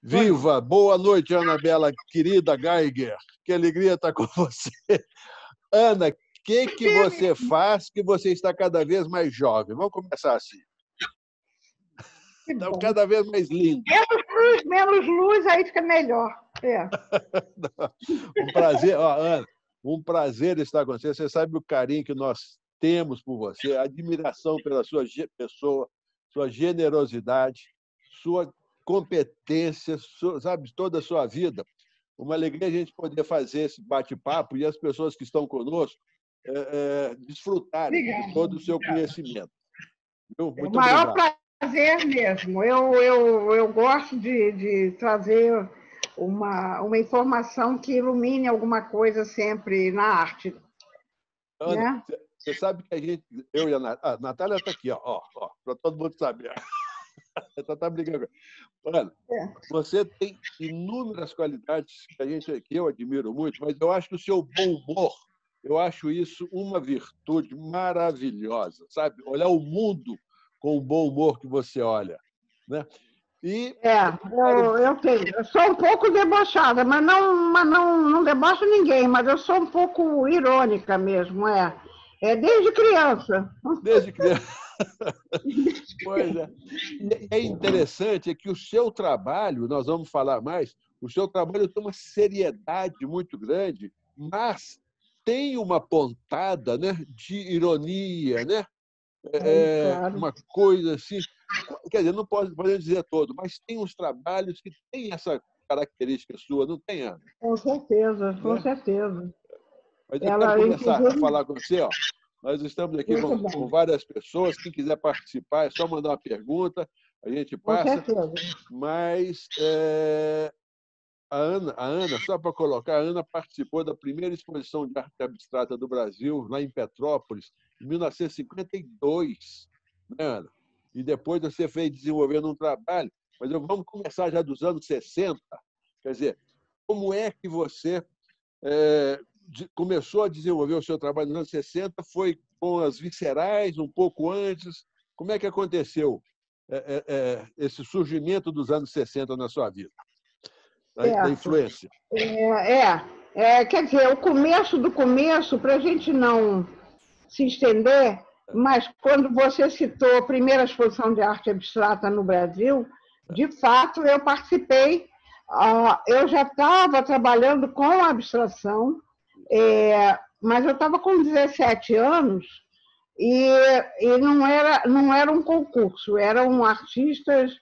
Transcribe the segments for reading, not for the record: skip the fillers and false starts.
Viva! Boa noite, Anabela, querida Geiger. Que alegria estar com você. Ana, o que você faz que você está cada vez mais jovem? Vamos começar assim. Está cada vez mais lindo. Menos luz, aí fica melhor. É. Um prazer, Ana, um prazer estar com você. Você sabe o carinho que nós temos por você, a admiração pela sua pessoa, sua generosidade, sua competência, sabe, toda a sua vida. Uma alegria a gente poder fazer esse bate-papo e as pessoas que estão conosco desfrutarem de todo o seu conhecimento. Muito o maior obrigado. Prazer mesmo. Eu gosto de trazer uma informação que ilumine alguma coisa sempre na arte. Ana, né? Você sabe que eu e a Natália está aqui, para todo mundo saber. Ela está brigando. Ana, você tem inúmeras qualidades que eu admiro muito, mas eu acho que o seu bom humor, eu acho isso uma virtude maravilhosa, sabe? Olhar o mundo com o bom humor que você olha, né? Eu tenho. Eu sou um pouco debochada, mas não debocho ninguém, mas eu sou um pouco irônica mesmo, desde criança. Desde criança. Pois é. E é interessante que o seu trabalho, nós vamos falar mais, o seu trabalho tem uma seriedade muito grande, mas tem uma pontada, né, de ironia, né? Claro. Uma coisa assim. Quer dizer, não podemos dizer todo, mas tem uns trabalhos que têm essa característica sua, não tem, Ana? Com certeza, com certeza. Mas eu quero começar a falar com você. Nós estamos aqui com várias pessoas. Quem quiser participar, é só mandar uma pergunta, a gente passa. Com certeza. Mas a Ana, só para colocar, a Ana participou da primeira exposição de arte abstrata do Brasil, lá em Petrópolis, em 1952, né, Ana? E depois você fez desenvolvendo um trabalho. Mas vamos começar já dos anos 60. Quer dizer, como é que você começou a desenvolver o seu trabalho nos anos 60? Foi com as viscerais, um pouco antes? Como é que aconteceu esse surgimento dos anos 60 na sua vida? Da influência. Quer dizer, o começo do começo, para a gente não se estender, mas quando você citou a primeira exposição de arte abstrata no Brasil, de fato, eu participei. Eu já estava trabalhando com a abstração, mas eu estava com 17 anos e não era um concurso, eram artistas,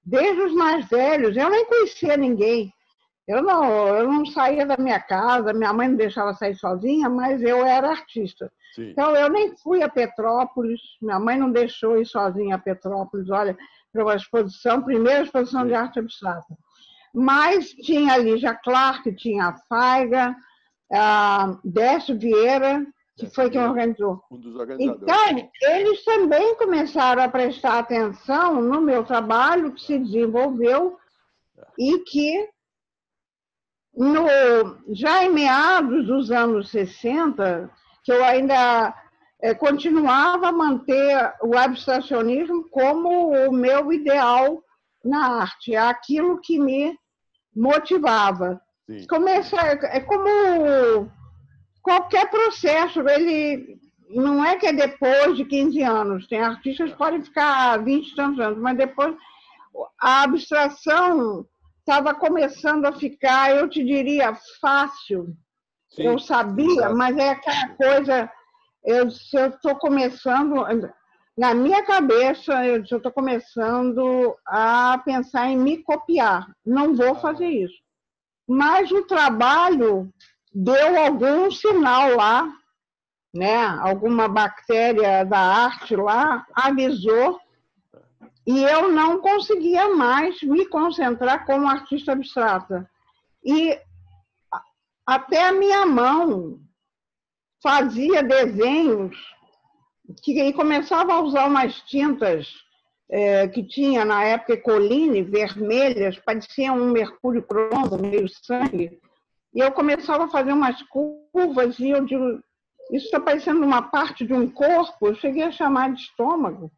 desde os mais velhos. Eu nem conhecia ninguém. Eu não saía da minha casa, minha mãe não deixava sair sozinha, mas eu era artista. Sim. Então, eu nem fui a Petrópolis, minha mãe não deixou ir sozinha a Petrópolis, olha, para uma exposição, primeira exposição de arte abstrata. Mas tinha a Lígia Clark, tinha a Faiga, a Décio Vieira, que foi quem organizou. Um dos organizadores. Então, eles também começaram a prestar atenção no meu trabalho, que se desenvolveu e que, já em meados dos anos 60, que eu ainda continuava a manter o abstracionismo como o meu ideal na arte, aquilo que me motivava. É como qualquer processo, ele não é que é depois de 15 anos, tem artistas que podem ficar 20 e tantos anos, mas depois a abstração estava começando a ficar, eu te diria, fácil. Sim, eu sabia, mas é aquela coisa, se eu estou começando, na minha cabeça, eu estou começando a pensar em me copiar. Não vou fazer isso. Mas o trabalho deu algum sinal lá, né? Alguma bactéria da arte lá avisou, e eu não conseguia mais me concentrar como artista abstrata. E até a minha mão fazia desenhos e começava a usar umas tintas que tinha na época Ecoline, vermelhas, parecia um mercúrio cromo, meio sangue. E eu começava a fazer umas curvas e eu digo, isso está parecendo uma parte de um corpo, eu cheguei a chamar de estômago.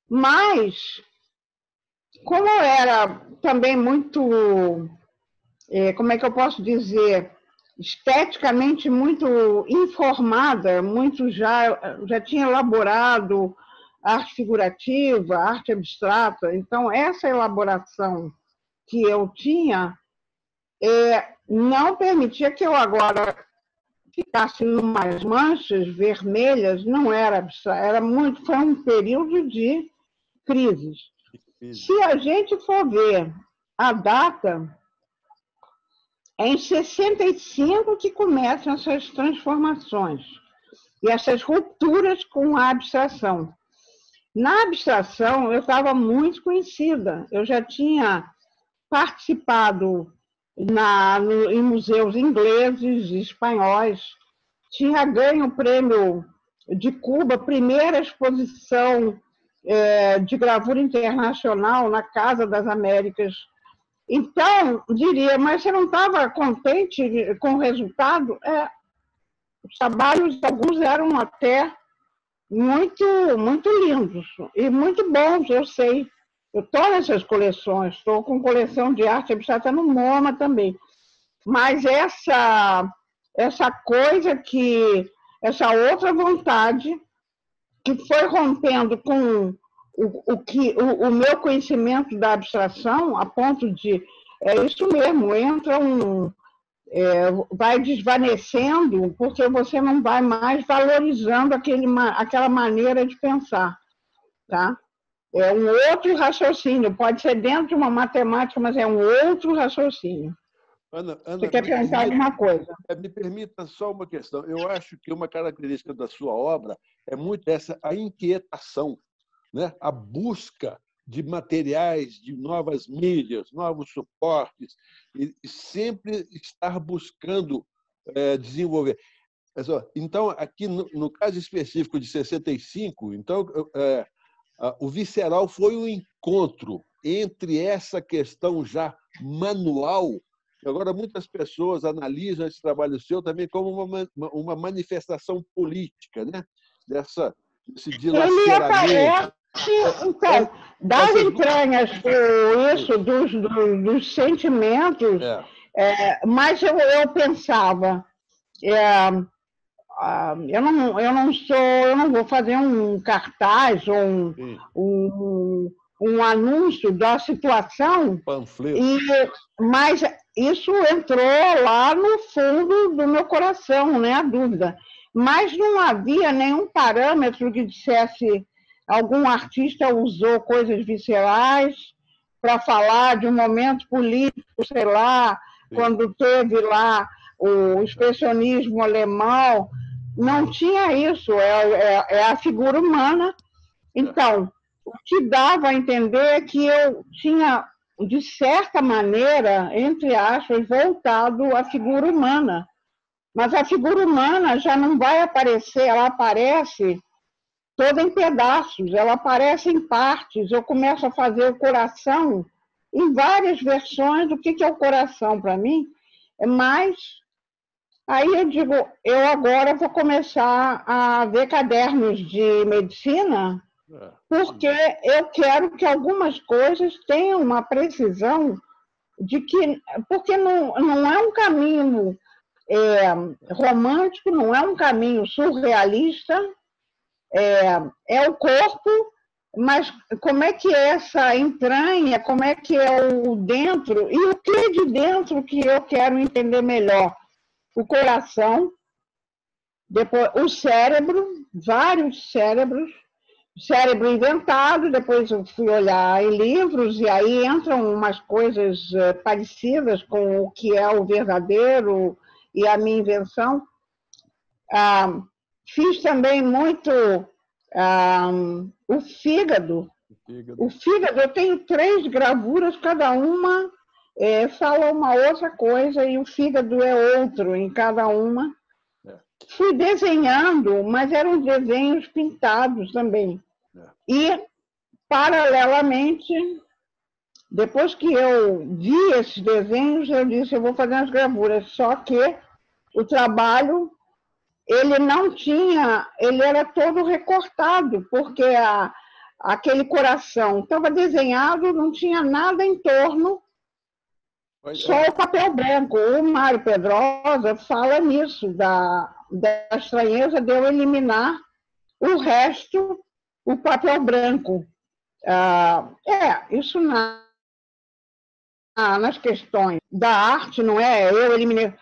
Mas como eu era também muito, como é que eu posso dizer, esteticamente muito informada, muito já tinha elaborado arte figurativa, arte abstrata, então essa elaboração que eu tinha não permitia que eu agora ficasse em umas manchas vermelhas, não era abstrato, foi um período de crises. Se a gente for ver a data, é em 65 que começam essas transformações e essas rupturas com a abstração. Na abstração, eu estava muito conhecida. Eu já tinha participado em museus ingleses e espanhóis, tinha ganho o prêmio de Cuba, primeira exposição de gravura internacional na Casa das Américas. Então, diria, mas você não estava contente com o resultado? Os trabalhos, alguns eram até muito, muito lindos e muito bons, eu sei. Eu estou nessas coleções, estou com coleção de arte abstrata no MoMA também. Mas essa coisa essa outra vontade que foi rompendo com o meu conhecimento da abstração, a ponto de, isso mesmo, vai desvanecendo, porque você não vai mais valorizando aquela maneira de pensar, tá? É um outro raciocínio, pode ser dentro de uma matemática, mas é um outro raciocínio. Ana, você quer pensar alguma coisa? Me permita só uma questão. Eu acho que uma característica da sua obra é muito a inquietação, né? A busca de materiais, de novas mídias, novos suportes, e sempre estar buscando desenvolver. Então, aqui no caso específico de 65, então, o Visceral foi um encontro entre essa questão já manual. Agora, muitas pessoas analisam esse trabalho seu também como uma manifestação política, né? Desse dilaceramento. Então, das entranhas, dos sentimentos, mas eu pensava, eu não vou fazer um cartaz ou um anúncio da situação, mas isso entrou lá no fundo do meu coração, né, a dúvida. Mas não havia nenhum parâmetro que dissesse algum artista usou coisas viscerais para falar de um momento político, sei lá, quando teve lá o expressionismo alemão, não tinha isso, é a figura humana. Então, o que dava a entender é que eu tinha, de certa maneira, entre aspas, voltado à figura humana. Mas a figura humana já não vai aparecer, ela aparece toda em pedaços, ela aparece em partes. Eu começo a fazer o coração em várias versões do que é o coração para mim, mas aí eu digo, eu agora vou começar a ver cadernos de medicina, porque eu quero que algumas coisas tenham uma precisão de que, porque não é um caminho romântico, não é um caminho surrealista, é o corpo, mas como é que é essa entranha, como é que é o dentro, e o que de dentro que eu quero entender melhor? O coração, depois o cérebro, vários cérebros, cérebro inventado, depois eu fui olhar em livros, e aí entram umas coisas parecidas com o que é o verdadeiro e a minha invenção. Fiz também muito o fígado. O fígado, eu tenho 3 gravuras, cada uma fala uma outra coisa, e o fígado é outro em cada uma. Fui desenhando, mas eram desenhos pintados também. E, paralelamente, depois que eu vi esses desenhos, eu disse, eu vou fazer as gravuras. Só que o trabalho, ele não tinha, ele era todo recortado, porque aquele coração. Estava desenhado, não tinha nada em torno, só o papel branco. O Mário Pedrosa fala nisso, da estranheza de eu eliminar o resto, o papel branco. Isso nas questões da arte, não é? Eu eliminei.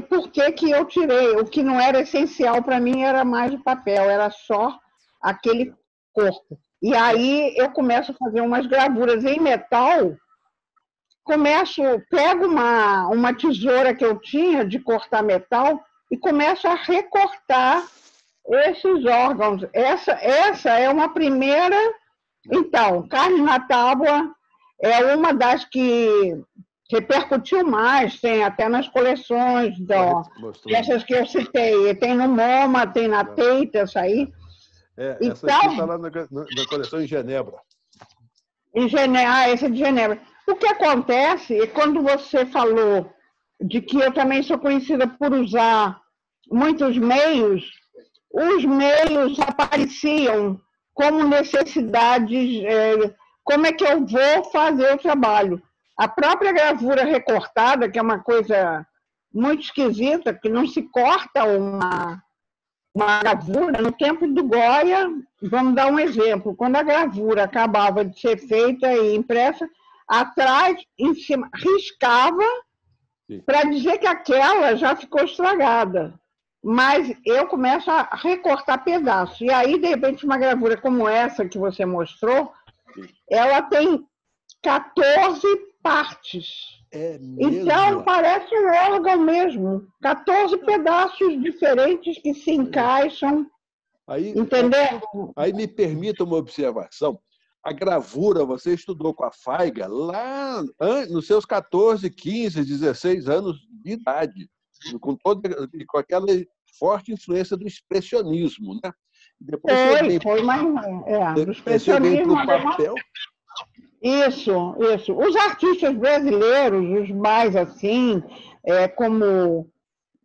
Por que eu tirei? O que não era essencial para mim era mais o papel, era só aquele corpo. E aí eu começo a fazer umas gravuras em metal, pego uma tesoura que eu tinha de cortar metal e começo a recortar esses órgãos. Essa é uma primeira. Então, Carne na Tábua é uma das que repercutiu mais, tem até nas coleções dessas que eu citei. Tem no MoMA, tem na Tate, essa aí. Essa aqui está lá na coleção em Genebra. Essa é de Genebra. O que acontece é quando você falou de que eu também sou conhecida por usar muitos meios, os meios apareciam como necessidades, como é que eu vou fazer o trabalho. A própria gravura recortada, que é uma coisa muito esquisita, que não se corta uma gravura. No tempo do Goya, vamos dar um exemplo, quando a gravura acabava de ser feita e impressa, atrás, em cima, riscava para dizer que aquela já ficou estragada. Mas eu começo a recortar pedaços. E aí, de repente, uma gravura como essa que você mostrou, ela tem 14 partes. Então, parece um órgão mesmo. 14 pedaços diferentes que se encaixam. Entendeu? Aí me permita uma observação. A gravura, você estudou com a Feiga lá nos seus 14, 15, 16 anos de idade, com aquela forte influência do expressionismo, né? Depois foi do expressionismo. Papel. Isso. Os artistas brasileiros, os mais assim, como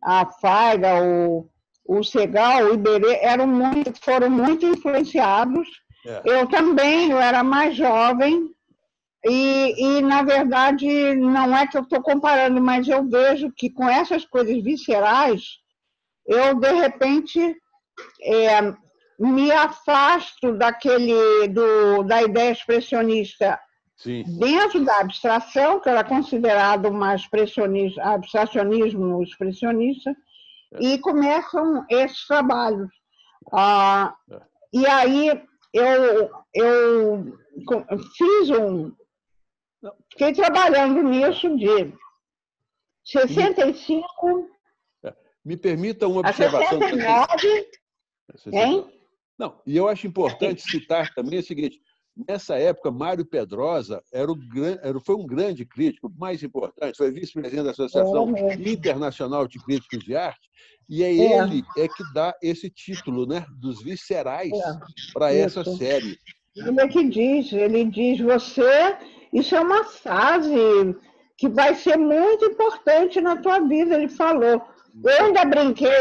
a Feiga, o Segal, o Iberê, foram muito influenciados. Eu também, eu era mais jovem, e, na verdade, não é que eu estou comparando, mas eu vejo que com essas coisas viscerais, eu, de repente, me afasto da ideia expressionista. Sim. Dentro da abstração, que era considerado abstracionismo expressionista, e começam esses trabalhos. E aí eu fiquei trabalhando nisso de 65... Me permita uma observação. 69, hein? Não, e eu acho importante citar também o seguinte: nessa época, Mário Pedrosa foi um grande crítico, mais importante, foi vice-presidente da Associação Internacional de Críticos de Arte, e ele que dá esse título, né, dos viscerais para essa série. Ele é que diz, isso é uma fase que vai ser muito importante na tua vida, ele falou. Eu ainda brinquei,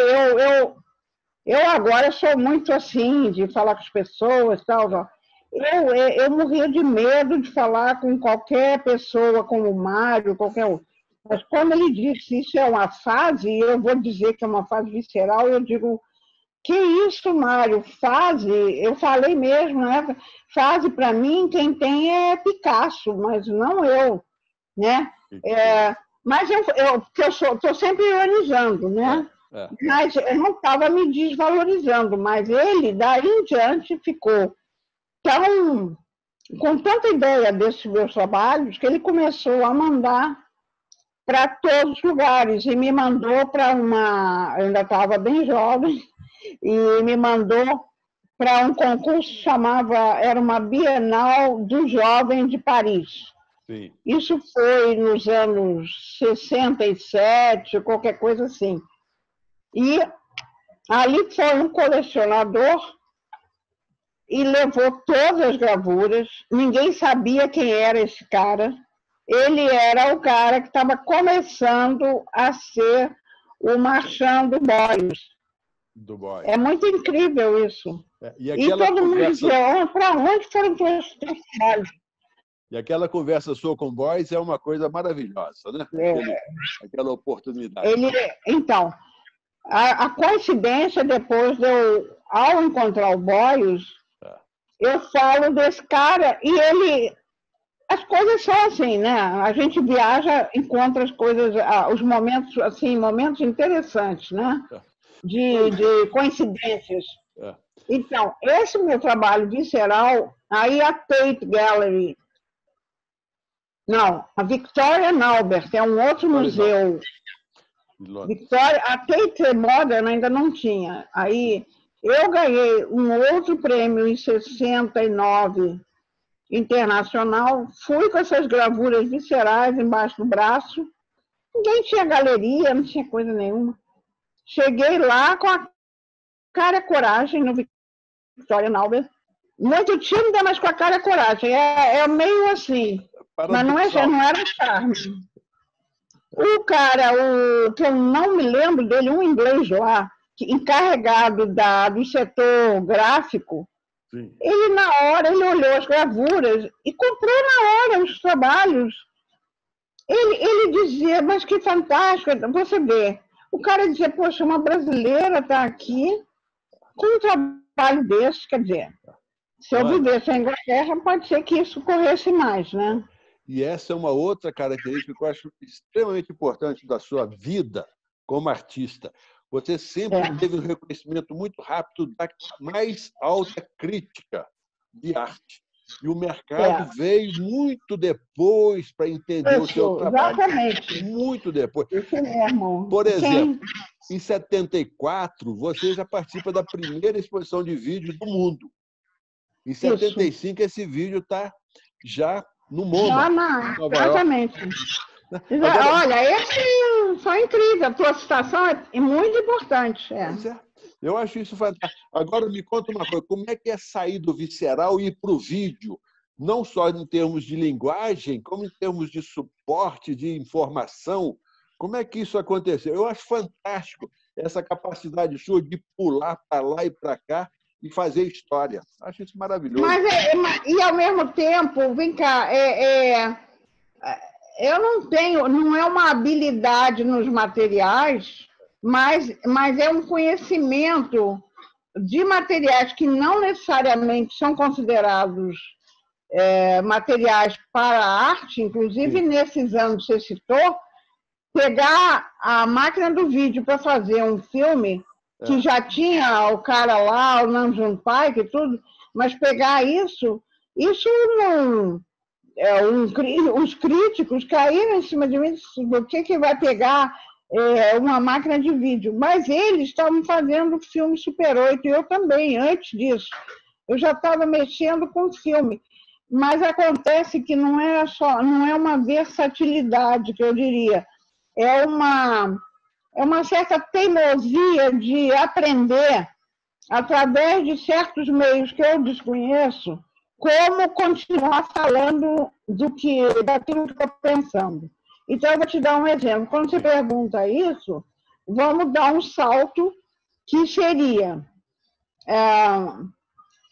eu agora sou muito assim, de falar com as pessoas e tal. Eu morria de medo de falar com qualquer pessoa, como o Mário, qualquer um. Mas quando ele disse isso é uma fase, eu vou dizer que é uma fase visceral, eu digo, que isso, Mário? Fase? Eu falei mesmo, né? Fase, para mim, quem tem é Picasso, mas não eu, né? Mas eu estou sempre ironizando, né? Mas eu não estava me desvalorizando, mas ele, daí em diante, ficou com tanta ideia desses meus trabalhos que ele começou a mandar para todos os lugares e me mandou para eu ainda estava bem jovem, e me mandou para um concurso era uma Bienal do Jovem de Paris. Sim. Isso foi nos anos 67, qualquer coisa assim. E ali foi um colecionador e levou todas as gravuras. Ninguém sabia quem era esse cara. Ele era o cara que estava começando a ser o Marchand du Bois. É muito incrível isso. E todo mundo dizia, para onde foram teus trabalhos? E aquela conversa sua com o Boys é uma coisa maravilhosa, né? Aquela oportunidade. Então, a coincidência, depois ao encontrar o Boys, eu falo desse cara e as coisas são assim, né? A gente viaja, encontra as coisas, os momentos, assim, momentos interessantes, né? De coincidências. Então, esse meu trabalho visceral, aí a Tate Gallery, não, a Victoria and Albert, é um outro museu. Victoria, a Tate Modern ainda não tinha. Aí eu ganhei um outro prêmio em 69, internacional, fui com essas gravuras viscerais embaixo do braço, ninguém tinha galeria, não tinha coisa nenhuma. Cheguei lá com a cara e coragem no Victoria and Albert, muito tímida, mas com a cara e coragem, é meio assim, mas não era charme. O cara, que eu não me lembro dele, um inglês lá, encarregado do setor gráfico, sim. Ele, na hora, ele olhou as gravuras e comprou na hora os trabalhos. Ele dizia, mas que fantástico, você vê. O cara dizia, poxa, uma brasileira está aqui com um trabalho desse, quer dizer, se eu vivesse na Inglaterra, pode ser que isso corresse mais, né? E essa é uma outra característica que eu acho extremamente importante da sua vida como artista. Você sempre teve um reconhecimento muito rápido da mais alta crítica de arte. E o mercado veio muito depois para entender o seu trabalho. Exatamente. Muito depois. Isso mesmo. Por exemplo, em 74, você já participa da primeira exposição de vídeo do mundo. Em 75, esse vídeo está já no MoMA. Exatamente. Agora, olha, esse foi incrível. A tua citação é muito importante. Eu acho isso fantástico. Agora, me conta uma coisa. Como é que é sair do visceral e ir para o vídeo? Não só em termos de linguagem, como em termos de suporte, de informação. Como é que isso aconteceu? Eu acho fantástico essa capacidade sua de pular para lá e para cá e fazer história. Acho isso maravilhoso. E ao mesmo tempo, vem cá, eu não é uma habilidade nos materiais, mas é um conhecimento de materiais que não necessariamente são considerados materiais para a arte, inclusive nesses anos que você citou, pegar a máquina do vídeo para fazer um filme que já tinha o cara lá, o Nam June Paik e tudo, mas pegar isso não... os críticos caíram em cima de mim, o que vai pegar uma máquina de vídeo? Mas eles estavam fazendo filme Super 8, e eu também, antes disso. Eu já estava mexendo com filme. Mas acontece que não é uma versatilidade, que eu diria. É uma certa teimosia de aprender, através de certos meios que eu desconheço, como continuar falando daquilo que estou pensando. Então, eu vou te dar um exemplo. Quando você pergunta isso, vamos dar um salto que seria...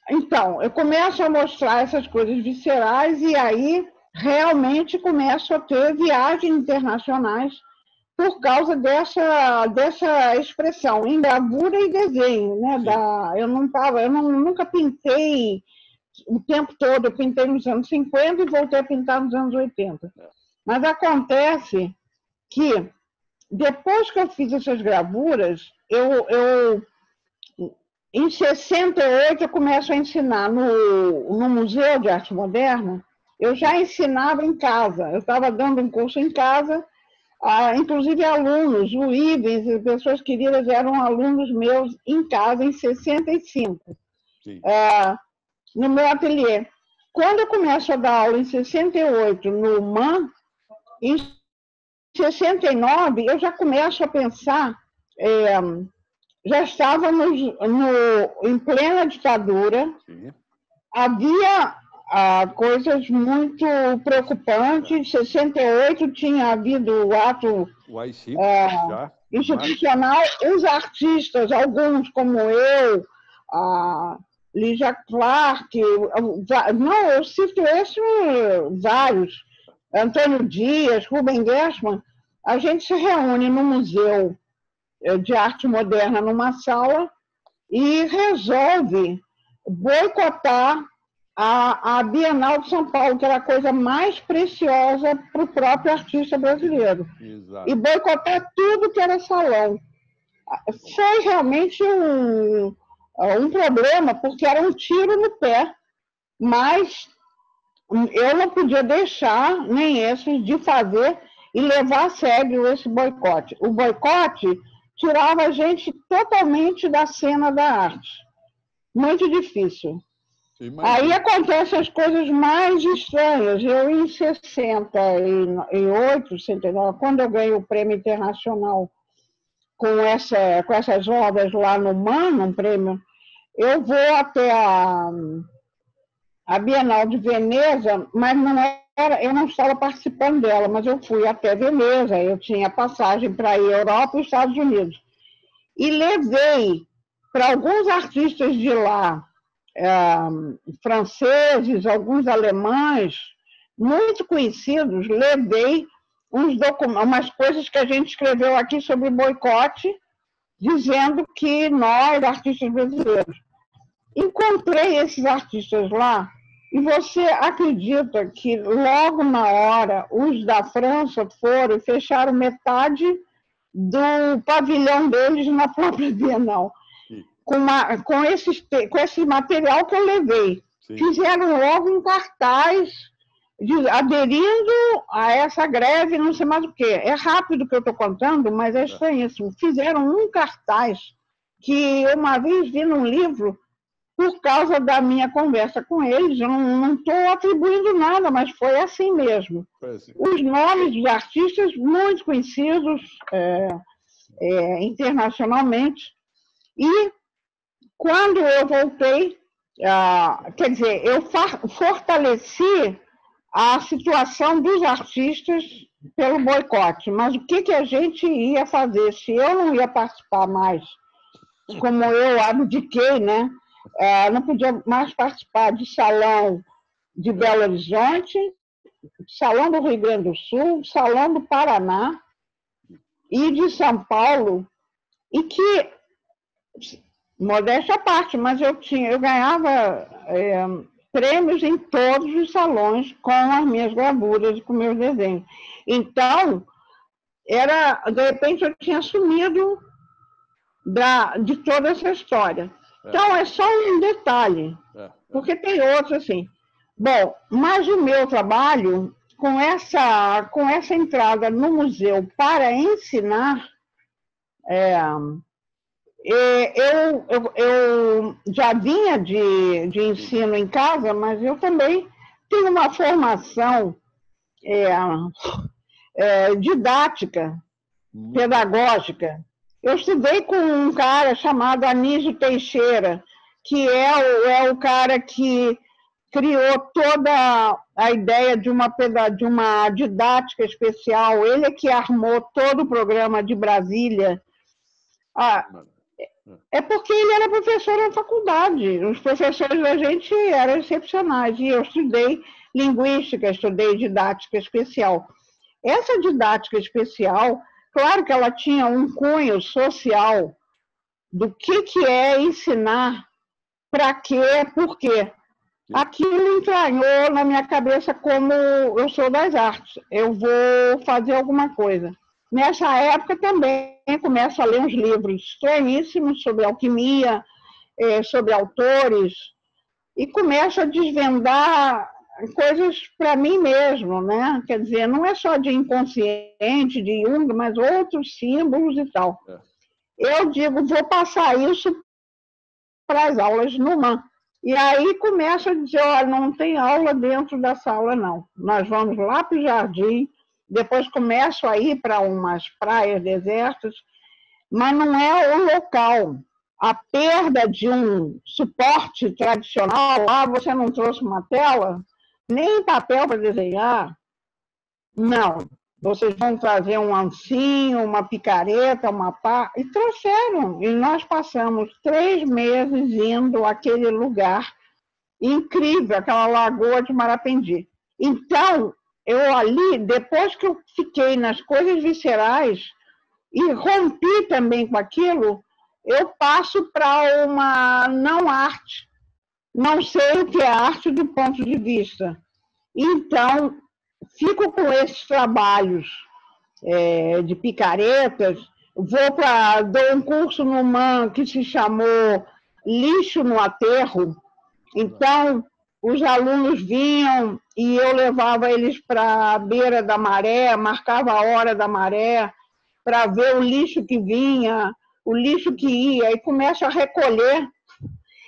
Então, eu começo a mostrar essas coisas viscerais e aí realmente começo a ter viagens internacionais por causa dessa expressão, em gravura e desenho, né? Eu nunca pintei o tempo todo, eu pintei nos anos 50 e voltei a pintar nos anos 80. Mas acontece que, depois que eu fiz essas gravuras, em 68 eu começo a ensinar no Museu de Arte Moderna. Eu já ensinava em casa, eu estava dando um curso em casa, inclusive alunos, o Ivens, pessoas queridas, eram alunos meus em casa em 65. No meu ateliê. Quando eu começo a dar aula em 68 no MAN, em 69 eu já começo a pensar, já estávamos em plena ditadura, havia coisas muito preocupantes. Em 68 tinha havido o ato institucional, os artistas, alguns como eu, Lígia Clark, não, eu cito esses vários, Antônio Dias, Rubem Gershman. A gente se reúne no Museu de Arte Moderna numa sala e resolve boicotar a Bienal de São Paulo, que era a coisa mais preciosa para o próprio artista brasileiro. Exato. E boicotar tudo que era salão. Foi realmente um problema, porque era um tiro no pé, mas eu não podia deixar nem esses de fazer e levar a sério esse boicote. O boicote tirava a gente totalmente da cena da arte. Muito difícil. Aí acontecem as coisas mais estranhas. Eu, em 68, 69, quando eu ganhei o Prêmio Internacional com essas obras lá no MAN, um prêmio, eu vou até a Bienal de Veneza, mas eu não estava participando dela, mas eu fui até Veneza, eu tinha passagem para a Europa e Estados Unidos. E levei para alguns artistas de lá, franceses, alguns alemães, muito conhecidos, levei umas coisas que a gente escreveu aqui sobre boicote, dizendo que nós, artistas brasileiros, encontrei esses artistas lá, e você acredita que logo na hora os da França foram e fecharam metade do pavilhão deles na própria Bienal, com esse material que eu levei. Sim. Fizeram logo um cartaz aderindo a essa greve, não sei mais o quê. É rápido que eu estou contando, mas é estranhíssimo. Fizeram um cartaz que eu uma vez vi num livro por causa da minha conversa com eles. Eu não estou atribuindo nada, mas foi assim mesmo. Os nomes dos artistas muito conhecidos internacionalmente. E quando eu voltei, quer dizer, eu fortaleci a situação dos artistas pelo boicote, mas o que a gente ia fazer se eu não ia participar mais, como eu abdiquei, né? Não podia mais participar de salão de Belo Horizonte, salão do Rio Grande do Sul, salão do Paraná e de São Paulo, e que, modéstia à parte, mas eu ganhava prêmios em todos os salões com as minhas gravuras e com meus desenhos. Então, de repente, eu tinha sumido de toda essa história. Então, é só um detalhe, porque tem outros assim. Bom, mas o meu trabalho, com essa entrada no museu para ensinar, eu já vinha de ensino em casa, mas eu também tenho uma formação didática, pedagógica. Eu estudei com um cara chamado Anísio Teixeira, que é o cara que criou toda a ideia de uma didática especial. Ele é que armou todo o programa de Brasília. É porque ele era professor na faculdade. Os professores da gente eram excepcionais. E eu estudei linguística, estudei didática especial. Essa didática especial, claro que ela tinha um cunho social do que é ensinar, para quê, por quê. Aquilo entranhou na minha cabeça como eu sou das artes. Eu vou fazer alguma coisa. Nessa época também começo a ler uns livros estranhíssimos sobre alquimia, sobre autores, e começo a desvendar coisas para mim mesmo, né? Quer dizer, não é só de inconsciente, de Jung, mas outros símbolos e tal. Eu digo, vou passar isso para as aulas no MAN. E aí começo a dizer, olha, não tem aula dentro da sala, não. Nós vamos lá para o jardim, depois começo a ir para umas praias desertas, mas não é o local. A perda de um suporte tradicional, você não trouxe uma tela, nem papel para desenhar, não. vocês vão trazer um ancinho, uma picareta, uma pá, e trouxeram. E nós passamos 3 meses indo àquele lugar incrível, aquela lagoa de Marapendi. Então, eu ali, depois que eu fiquei nas coisas viscerais e rompi também com aquilo, eu passo para uma não arte. Não sei o que é arte do ponto de vista. Então, fico com esses trabalhos de picaretas, dou um curso no MAN que se chamou Lixo no Aterro. Então, os alunos vinham e eu levava eles para a beira da maré, marcava a hora da maré, para ver o lixo que vinha, o lixo que ia, e começo a recolher.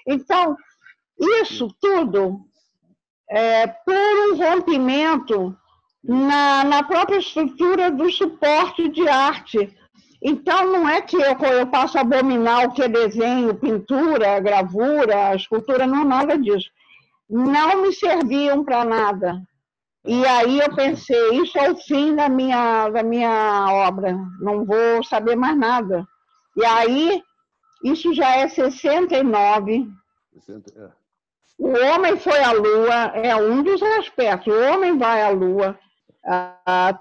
Então, isso tudo por um rompimento na própria estrutura do suporte de arte. Então, não é que eu passo a abominar o que é desenho, pintura, gravura, escultura, não, nada disso. Não me serviam para nada. E aí eu pensei, isso é o fim da minha obra, não vou saber mais nada. E aí, isso já é 69. O homem foi à Lua, é um dos aspectos. O homem vai à Lua,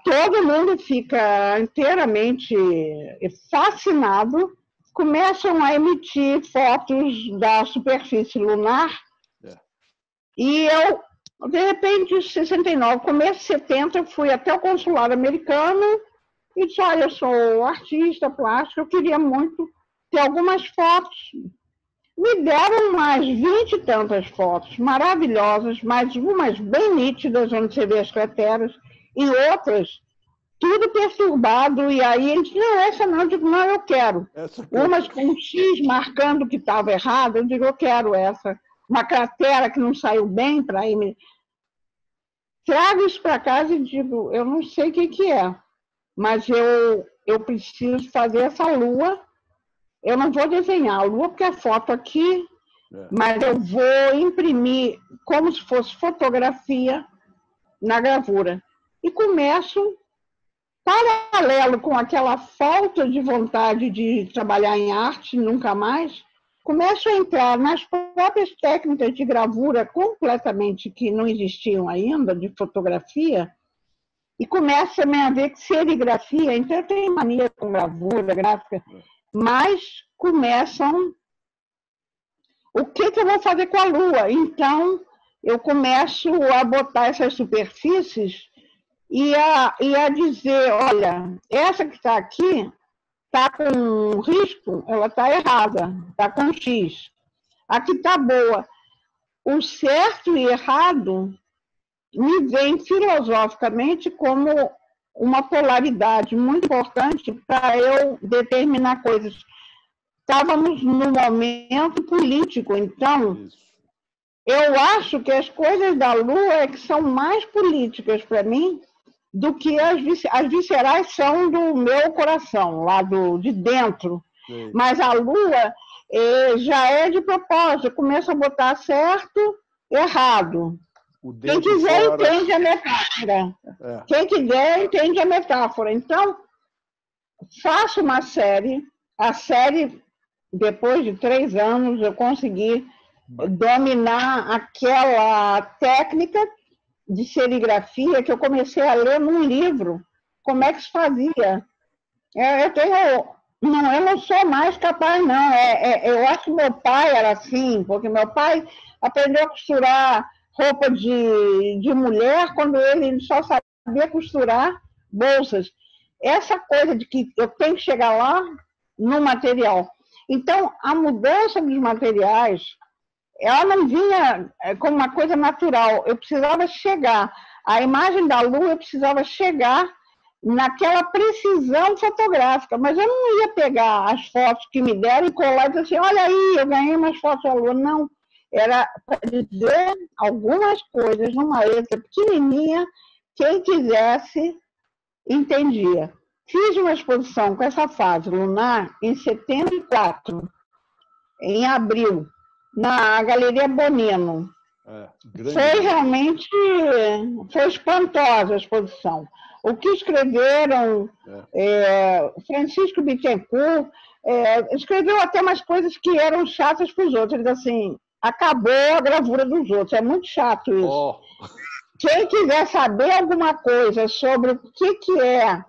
todo mundo fica inteiramente fascinado, começam a emitir fotos da superfície lunar, e eu, de repente, em 69, começo de 70, eu fui até o consulado americano e disse, olha, eu sou artista plástico, eu queria muito ter algumas fotos. Me deram umas 20 e tantas fotos maravilhosas, mas umas bem nítidas, onde você vê as crateras, e outras, tudo perturbado. E aí ele disse, não, essa não. Eu digo, não, eu quero. Umas com um X marcando que estava errado, eu digo, eu quero essa. Uma cratera que não saiu bem para ir. Trago isso para casa e digo, eu não sei o que é, mas eu preciso fazer essa lua. Eu não vou desenhar a lua, porque a foto aqui, mas eu vou imprimir como se fosse fotografia na gravura. E começo, paralelo com aquela falta de vontade de trabalhar em arte, nunca mais, começo a entrar nas próprias técnicas de gravura completamente que não existiam ainda, de fotografia, e começo também a ver que serigrafia, então eu tenho mania com gravura, gráfica, mas começam o que eu vou fazer com a Lua. Então, eu começo a botar essas superfícies e a dizer, olha, essa que está aqui está com risco, ela está errada, está com X. Aqui está boa. O certo e errado me vem filosoficamente como uma polaridade muito importante para eu determinar coisas. Estávamos num momento político, então eu acho que as coisas da Lua é que são mais políticas para mim do que as viscerais são do meu coração, lá de dentro. Sim. Mas a Lua já é de propósito, começa a botar certo, errado. Quem quiser entende a metáfora. Quem quiser entende a metáfora. Então, faço uma série. A série, depois de 3 anos, eu consegui dominar aquela técnica de serigrafia que eu comecei a ler num livro. Como é que se fazia? Eu não sou mais capaz, não. Eu acho que meu pai era assim, porque meu pai aprendeu a costurar roupa de mulher quando ele só sabia costurar bolsas. Essa coisa de que eu tenho que chegar lá no material. Então, a mudança dos materiais, ela não vinha como uma coisa natural. Eu precisava chegar. A imagem da Lua, eu precisava chegar naquela precisão fotográfica. Mas eu não ia pegar as fotos que me deram e colar e dizer assim, olha aí, eu ganhei umas fotos da Lua. Não. Era para dizer algumas coisas numa letra pequenininha, quem quisesse entendia. Fiz uma exposição com essa fase lunar em 74, em abril, na Galeria Bonino. Foi realmente, foi espantosa a exposição. o que escreveram Francisco Bittencourt, escreveu até umas coisas que eram chatas para os outros. Ele disse assim, acabou a gravura dos outros. É muito chato isso. Oh. Quem quiser saber alguma coisa sobre o que é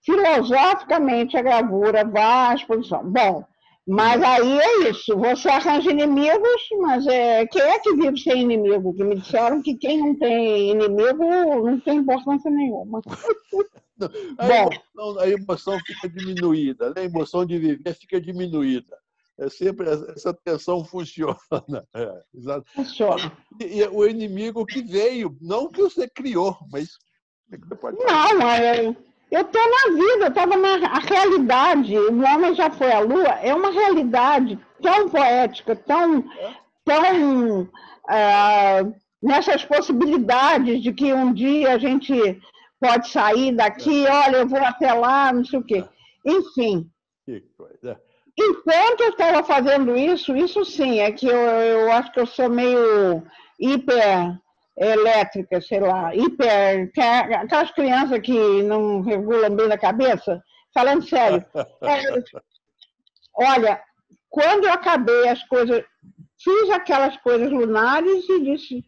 filosoficamente a gravura, vá à exposição. Bom, mas aí é isso. Você arranja inimigos, mas quem é que vive sem inimigo? Que me disseram que quem não tem inimigo não tem importância nenhuma. A emoção fica diminuída, né? A emoção de viver fica diminuída. É sempre essa tensão funciona. Funciona. E o inimigo que veio, não que você criou, mas o que você pode fazer? Não, eu estou na vida, eu estava na realidade. O homem já foi à Lua, é uma realidade tão poética, tão nessas possibilidades de que um dia a gente pode sair daqui, olha, eu vou até lá, não sei o quê. Enfim. Que coisa. Enquanto eu estava fazendo isso sim, é que eu acho que eu sou meio hiperelétrica, sei lá, aquelas crianças que não regulam bem a cabeça, falando sério. Olha, quando eu acabei as coisas, fiz aquelas coisas lunares e disse,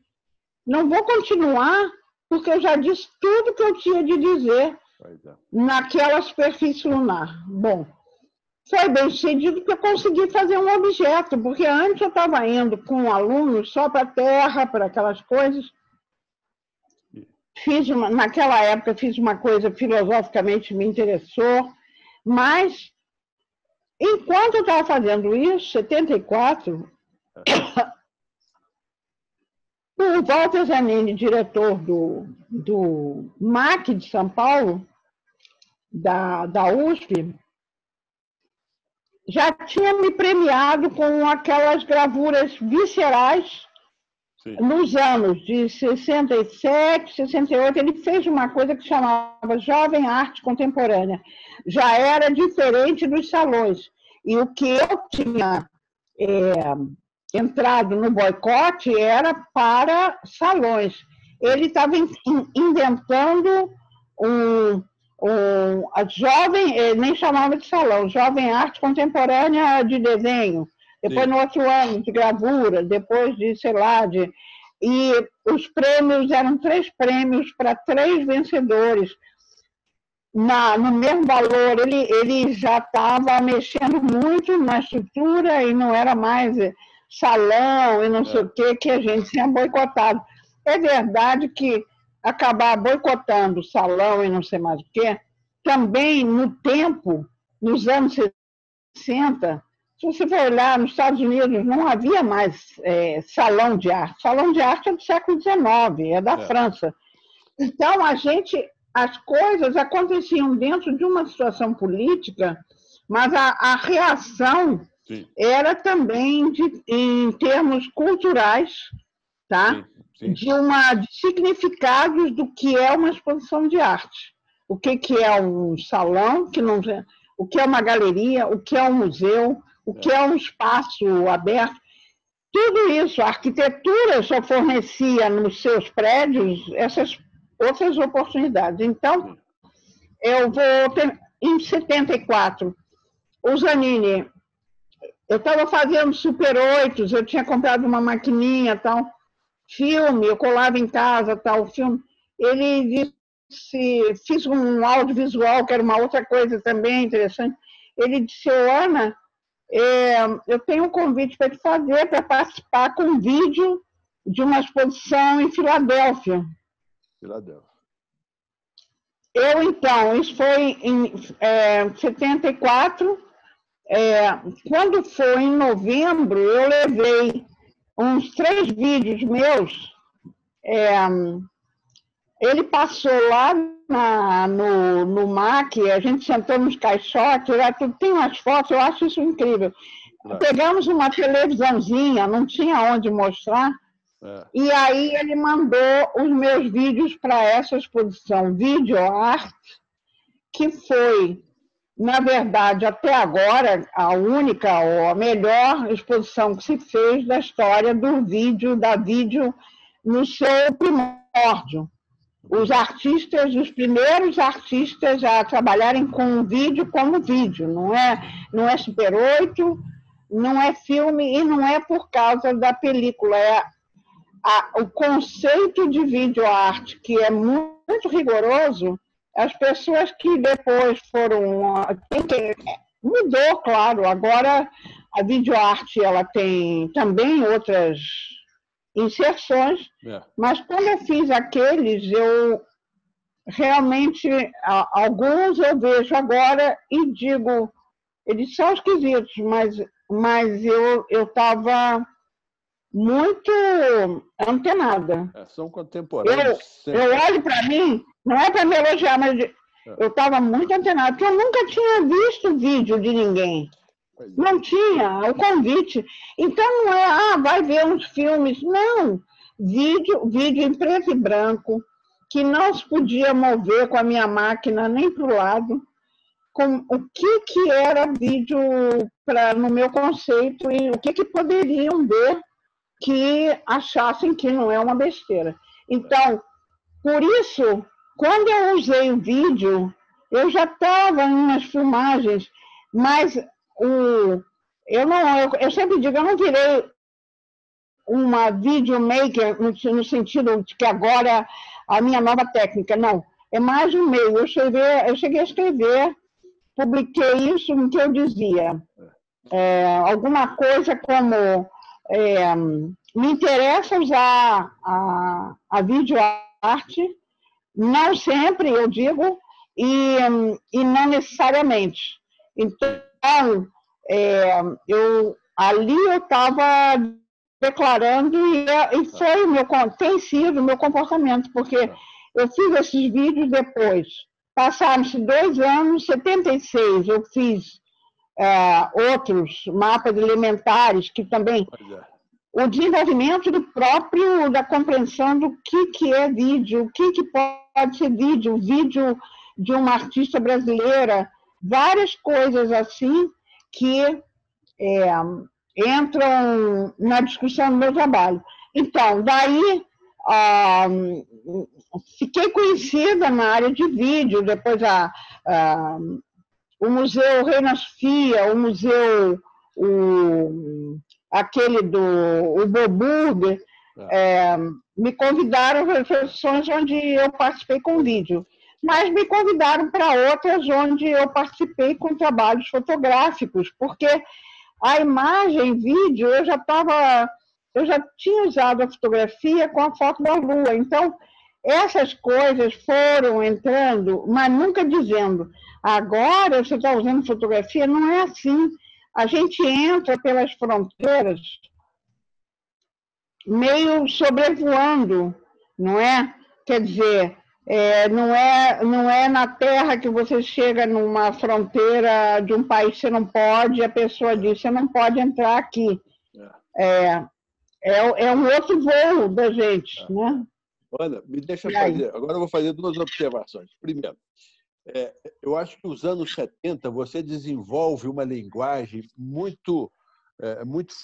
não vou continuar, porque eu já disse tudo que eu tinha de dizer naquela superfície lunar. Bom, foi bem sucedido que eu consegui fazer um objeto, porque antes eu estava indo com alunos só para a Terra, para aquelas coisas. Naquela época fiz uma coisa filosoficamente me interessou, mas enquanto eu estava fazendo isso, 74, o Walter Zanini, diretor do MAC de São Paulo, da USP, já tinha me premiado com aquelas gravuras viscerais. Sim. Nos anos de 67, 68, ele fez uma coisa que chamava Jovem Arte Contemporânea. Já era diferente dos salões. E o que eu tinha entrado no boicote era para salões. Ele estava inventando a jovem, nem chamava de salão, Jovem Arte Contemporânea de Desenho, depois Sim. No outro ano de gravura, depois de, sei lá, e os prêmios eram 3 prêmios para 3 vencedores. No mesmo valor, ele já estava mexendo muito na estrutura e não era mais salão e não sei o que a gente tinha boicotado. É verdade que acabar boicotando salão e não sei mais o quê, também no tempo, nos anos 60, se você for olhar nos Estados Unidos, não havia mais salão de arte. Salão de arte é do século XIX, é da França. Então, as coisas aconteciam dentro de uma situação política, mas a reação Sim. era também em termos culturais, tá? Sim. De significados do que é uma exposição de arte. O que é um salão, o que é uma galeria, o que é um museu, o que é um espaço aberto. Tudo isso, a arquitetura só fornecia nos seus prédios essas outras oportunidades. Então, eu vou ter, em 74, o Zanini, eu estava fazendo Super 8, eu tinha comprado uma maquininha, tal, filme, eu colava em casa, tal, filme. Ele disse, fiz um audiovisual, que era uma outra coisa também interessante. Ele disse, Ana, eu tenho um convite para te fazer, para participar com um vídeo de uma exposição em Filadélfia. Então, isso foi em 74. Quando foi em novembro, eu levei uns 3 vídeos meus. Ele passou lá no MAC, a gente sentou nos caixotes, tem umas fotos, eu acho isso incrível. Pegamos uma televisãozinha, não tinha onde mostrar, e aí ele mandou os meus vídeos para essa exposição, Video Art, que foi, na verdade, até agora, a única ou a melhor exposição que se fez da história da vídeo no seu primórdio. os artistas, os primeiros artistas a trabalharem com vídeo como vídeo. Não é Super 8, não é filme e não é por causa da película. O conceito de videoarte, que é muito rigoroso, as pessoas que depois foram... Mudou, claro. Agora, a videoarte ela tem também outras inserções, mas quando eu fiz aqueles, eu realmente, alguns eu vejo agora e digo, eles são esquisitos, mas eu estava muito antenada. São contemporâneos. Eu olho para mim, não é para me elogiar, mas eu estava muito antenada, porque eu nunca tinha visto vídeo de ninguém. Não tinha o convite. Então não é, vai ver uns filmes. Não, vídeo em preto e branco, que não se podia mover com a minha máquina nem para o lado. O que era vídeo no meu conceito e o que poderiam ver que achassem que não é uma besteira. Então, por isso, quando eu usei o vídeo, eu já estava em umas filmagens, mas eu sempre digo, eu não virei uma videomaker no sentido de que agora a minha nova técnica, não. É mais um meio. Eu cheguei a escrever, publiquei isso no que eu dizia. Alguma coisa como me interessa usar a videoarte, não sempre, eu digo, e não necessariamente. Então, ali eu estava declarando e tem sido o meu comportamento, porque eu fiz esses vídeos depois. Passaram-se 2 anos, em 76 eu fiz outros mapas elementares que também... O desenvolvimento da compreensão do que é vídeo, o que pode ser vídeo de uma artista brasileira, várias coisas assim que entram na discussão do meu trabalho. Então, daí fiquei conhecida na área de vídeo, depois o Museu Reina Sofia, o museu, aquele do Boburger, me convidaram para reflexões onde eu participei com vídeo, mas me convidaram para outras onde eu participei com trabalhos fotográficos, porque a imagem, vídeo, eu já tinha usado a fotografia com a foto da lua. Então, essas coisas foram entrando, mas nunca dizendo, agora você está usando fotografia, não é assim. A gente entra pelas fronteiras meio sobrevoando, não é? Quer dizer, não é na Terra que você chega numa fronteira de um país que você não pode, e a pessoa diz, você não pode entrar aqui. É um outro voo da gente, né? Ana, me deixa fazer. Agora eu vou fazer 2 observações. Primeiro, eu acho que nos anos 70 você desenvolve uma linguagem muito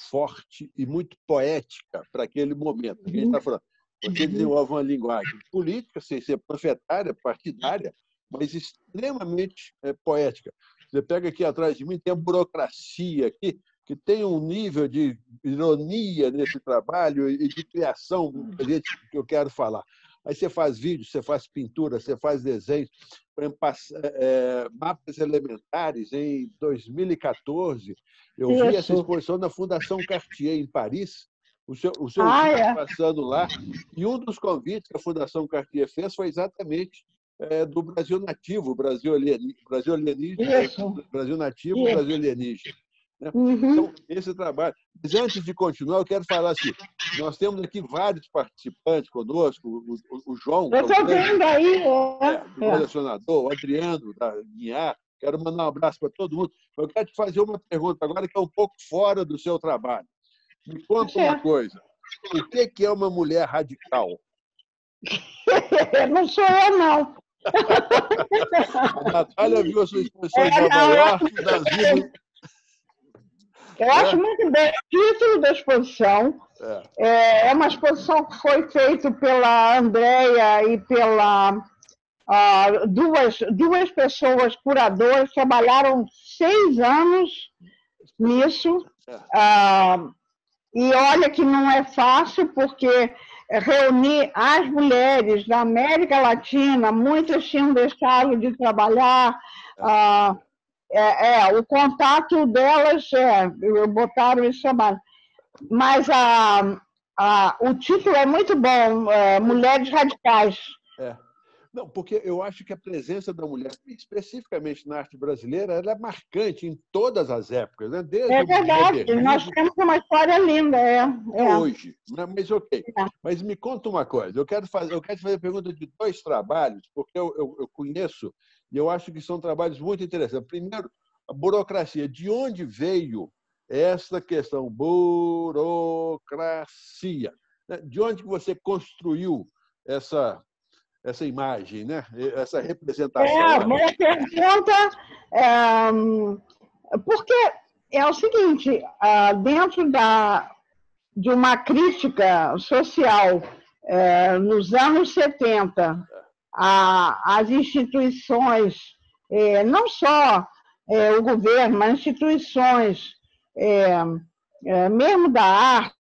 forte e muito poética para aquele momento. A gente está falando. Você desenvolve uma linguagem política, sem ser profetária, partidária, mas extremamente poética. Você pega aqui atrás de mim, tem a burocracia aqui, que tem um nível de ironia nesse trabalho e de criação que eu quero falar. Aí você faz vídeo, você faz pintura, você faz desenhos. Mapas elementares, em 2014, eu vi essa exposição na Fundação Cartier, em Paris. O seu filho passando lá. E um dos convites que a Fundação Cartier fez foi exatamente do Brasil Nativo, Brasil Alienígena, Brasil Nativo, Brasil Alienígena. Né? Então, esse trabalho. Mas antes de continuar, eu quero falar assim: nós temos aqui vários participantes conosco, o João, eu estou vendo aí, o colecionador, o Adriano, da Guiar. Quero mandar um abraço para todo mundo. Eu quero te fazer uma pergunta agora que é um pouco fora do seu trabalho. Me conta uma coisa. O que é uma mulher radical? Não sou eu, não. A Natália viu a sua exposição em Nova York, Brasil. Eu acho muito bem o título da exposição. É uma exposição que foi feita pela Andréia e pela duas pessoas curadoras, trabalharam 6 anos nisso. E olha que não é fácil, porque reunir as mulheres da América Latina, muitas tinham deixado de trabalhar, o contato delas, botaram esse trabalho. Mas o título é muito bom, Mulheres Radicais. Não, porque eu acho que a presença da mulher, especificamente na arte brasileira, ela é marcante em todas as épocas. Né? É verdade, nós temos uma história linda. Hoje, mas ok. Mas me conta uma coisa, eu quero te fazer a pergunta de 2 trabalhos, porque eu conheço e eu acho que são trabalhos muito interessantes. Primeiro, a burocracia. De onde veio essa questão? Burocracia. De onde que você construiu essa imagem, né? Essa representação? Boa pergunta, porque é o seguinte, dentro de uma crítica social nos anos 70, as instituições, não só o governo, mas instituições, mesmo da arte,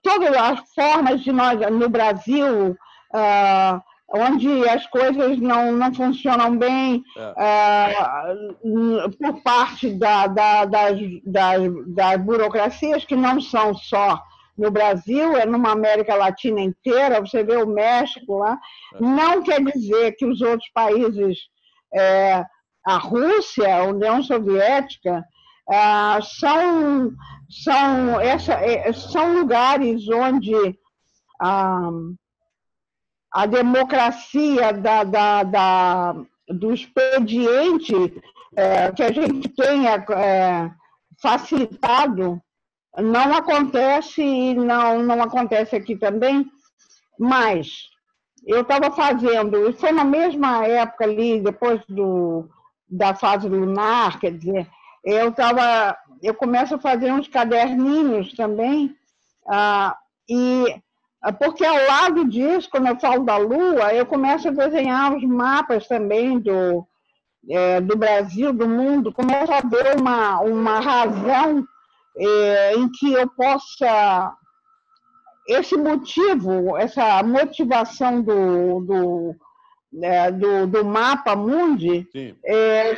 todas as formas de nós, no Brasil, onde as coisas não funcionam bem, por parte das burocracias, que não são só no Brasil, é numa América Latina inteira, você vê o México lá, não quer dizer que os outros países, a Rússia, a União Soviética, são lugares onde a democracia do expediente que a gente tenha facilitado não acontece, e não acontece aqui também, mas eu estava fazendo, foi na mesma época ali, depois da fase lunar, quer dizer, eu começo a fazer uns caderninhos também, porque ao lado disso, quando eu falo da Lua, eu começo a desenhar os mapas também do Brasil, do mundo, começo a ver uma razão em que eu possa... Esse motivo, essa motivação do mapa mundi,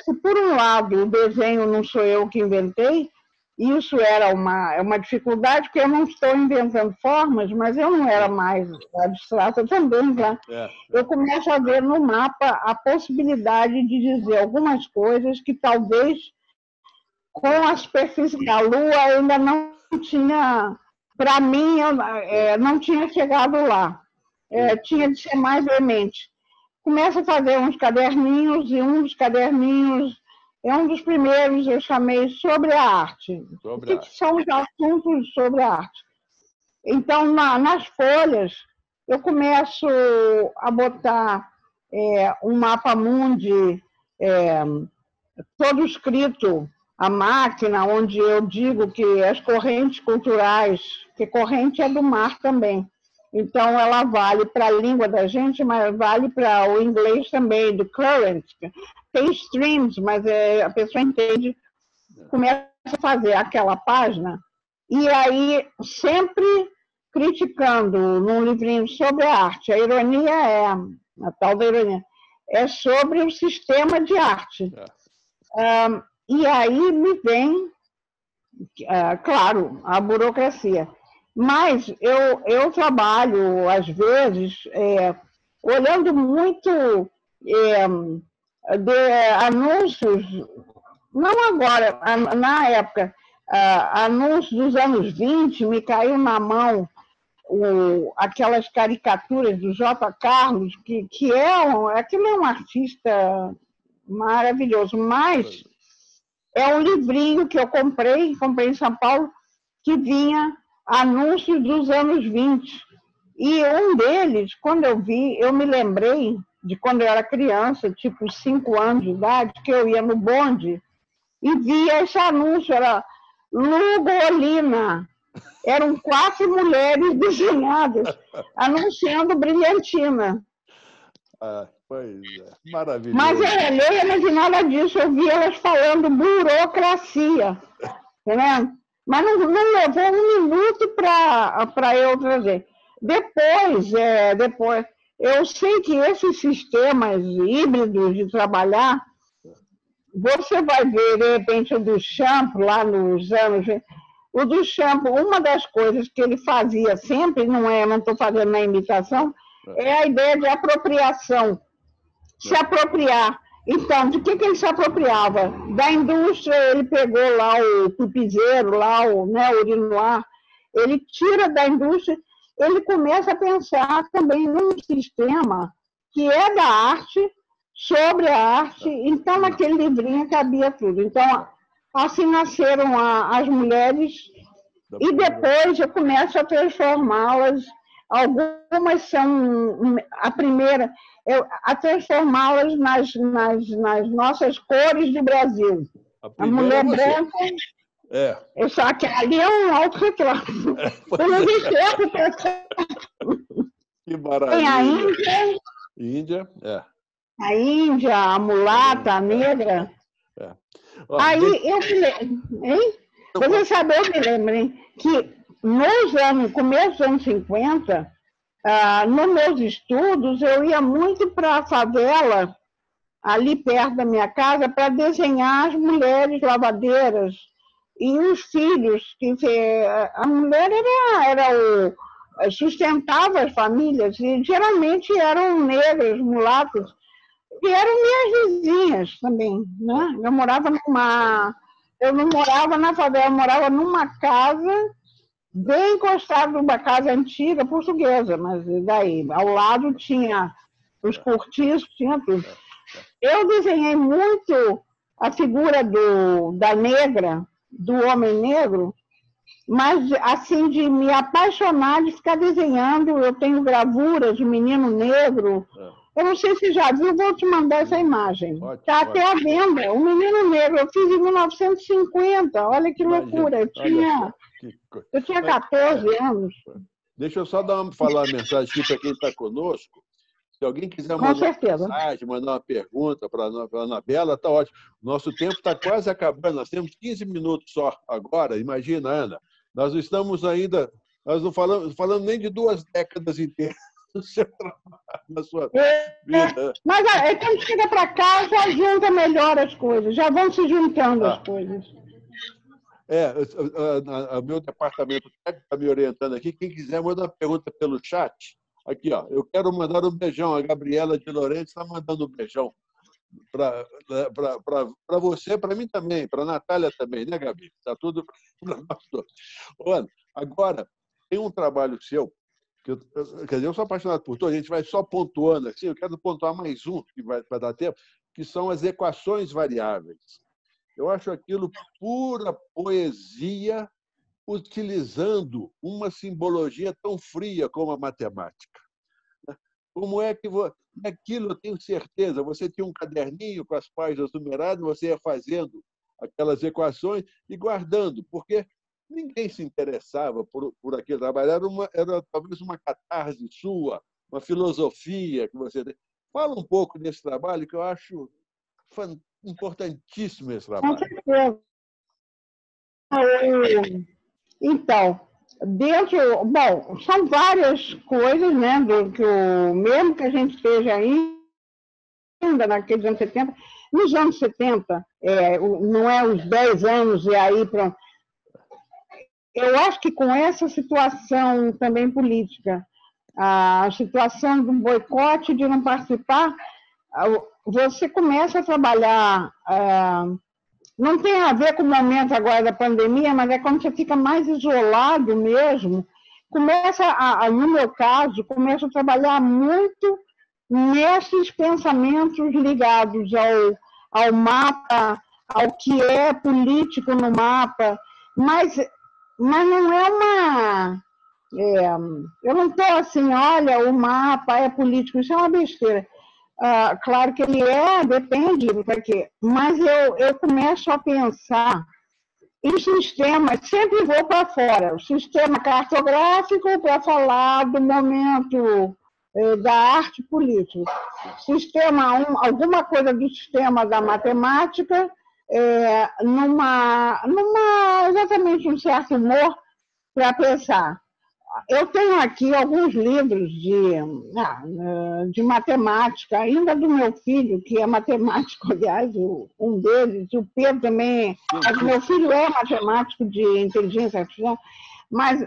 se por um lado o desenho não sou eu que inventei, isso era uma dificuldade, porque eu não estou inventando formas, mas eu não era mais abstrata também. Tá? Eu começo a ver no mapa a possibilidade de dizer algumas coisas que talvez com a superfície da Lua ainda não tinha, para mim, não tinha chegado lá. Tinha de ser mais veemente. Começo a fazer uns caderninhos, e um dos caderninhos, um dos primeiros eu chamei sobre a arte. O que são os assuntos sobre a arte? Então, nas folhas, eu começo a botar um mapa mundi, todo escrito à máquina, onde eu digo que as correntes culturais, que corrente é do mar também, então ela vale para a língua da gente, mas vale para o inglês também, do current. Tem streams, mas a pessoa entende, começa a fazer aquela página, e aí sempre criticando num livrinho sobre a arte. A ironia a tal da ironia, é sobre o sistema de arte. E aí me vem, claro, a burocracia. Mas eu trabalho, às vezes, olhando muito de anúncios, não agora, na época, anúncios dos anos 20, me caiu na mão aquelas caricaturas do J. Carlos, aquele é um artista maravilhoso, mas é um livrinho que eu comprei em São Paulo, que vinha anúncios dos anos 20. E um deles, quando eu vi, eu me lembrei de quando eu era criança, tipo 5 anos de idade, que eu ia no bonde e via esse anúncio, era Lugolina. Eram 4 mulheres desenhadas, anunciando brilhantina. Pois é, maravilhoso. Mas eu olhei, mas de nada disso, eu vi elas falando burocracia. Entendeu? Mas não levou 1 minuto para eu trazer. Depois, eu sei que esses sistemas híbridos de trabalhar, você vai ver, de repente, o Duchamp, lá nos anos... O Duchamp, uma das coisas que ele fazia sempre, não estou fazendo na imitação, é a ideia de apropriação. Se apropriar. Então, de que ele se apropriava? Da indústria, ele pegou lá o pipizeiro, lá o Renoir, ele tira da indústria, ele começa a pensar também num sistema que é da arte, sobre a arte, então naquele livrinho cabia tudo. Então, assim nasceram as mulheres, e depois eu começo a transformá-las. Algumas são, a primeira, a transformá-las nas nossas cores do Brasil. A mulher branca, só que ali é um autorretrato. Que maravilha. Tem a Índia. Índia, A Índia, a mulata, a negra. Aí eu me lembro, hein? Você sabe, eu me lembro que começo dos anos 50, nos meus estudos, eu ia muito para a favela, ali perto da minha casa, para desenhar as mulheres lavadeiras e os filhos, que a mulher sustentava as famílias, e geralmente eram negras, mulatas, e eram minhas vizinhas também, né? Eu não morava na favela, eu morava numa casa bem encostada numa casa antiga portuguesa, mas daí, ao lado tinha os cortiços, tinha tudo. Eu desenhei muito a figura da negra, do homem negro, mas assim, de me apaixonar, de ficar desenhando. Eu tenho gravuras de menino negro. Eu não sei se já viu, vou te mandar essa imagem. Está até à venda. O menino negro, eu fiz em 1950. Olha que loucura. Eu tinha 14 anos. Deixa eu só falar uma mensagem aqui para quem está conosco. Se alguém quiser mandar uma mensagem, mandar uma pergunta para a Anabela, está ótimo. Nosso tempo está quase acabando. Nós temos 15 minutos só agora. Imagina, Ana. Nós estamos ainda... Nós não falamos nem de 2 décadas inteiras do seu trabalho, na sua vida. Mas quando chega para cá, já junta melhor as coisas. Já vão se juntando as coisas. O meu departamento técnico está me orientando aqui. Quem quiser, manda uma pergunta pelo chat. Aqui, ó. Eu quero mandar um beijão. A Gabriela de Lourenço está mandando um beijão para você, para mim também, para a Natália também, né, Gabi? Está tudo para nós todos. Olha, agora, tem um trabalho seu, quer dizer, eu sou apaixonado por tudo, a gente vai só pontuando assim, eu quero pontuar mais um, que vai dar tempo, que são as equações variáveis. Eu acho aquilo pura poesia, utilizando uma simbologia tão fria como a matemática. Como é que aquilo, eu tenho certeza, você tinha um caderninho com as páginas numeradas, você ia fazendo aquelas equações e guardando, porque ninguém se interessava por aquele trabalho, era talvez uma catarse sua, uma filosofia que você tem. Fala um pouco desse trabalho, que eu acho importantíssimo esse trabalho. Então, são várias coisas, né, mesmo que a gente esteja ainda naqueles anos 70, nos anos 70, não é os 10 anos e aí pronto. Eu acho que com essa situação também política, a situação do boicote, de não participar, você começa a trabalhar, não tem a ver com o momento agora da pandemia, mas é quando você fica mais isolado mesmo, no meu caso, começa a trabalhar muito nesses pensamentos ligados ao mapa, ao que é político no mapa, mas não é uma... eu não estou assim, olha, o mapa é político, isso é uma besteira. Claro que ele depende do que, mas eu começo a pensar e sistemas, sempre vou para fora. O sistema cartográfico para falar do momento da arte política. Alguma coisa do sistema da matemática, exatamente um certo humor para pensar. Eu tenho aqui alguns livros de matemática, ainda do meu filho, que é matemático, aliás, um deles, o Pedro também. Mas meu filho é matemático de inteligência artificial, mas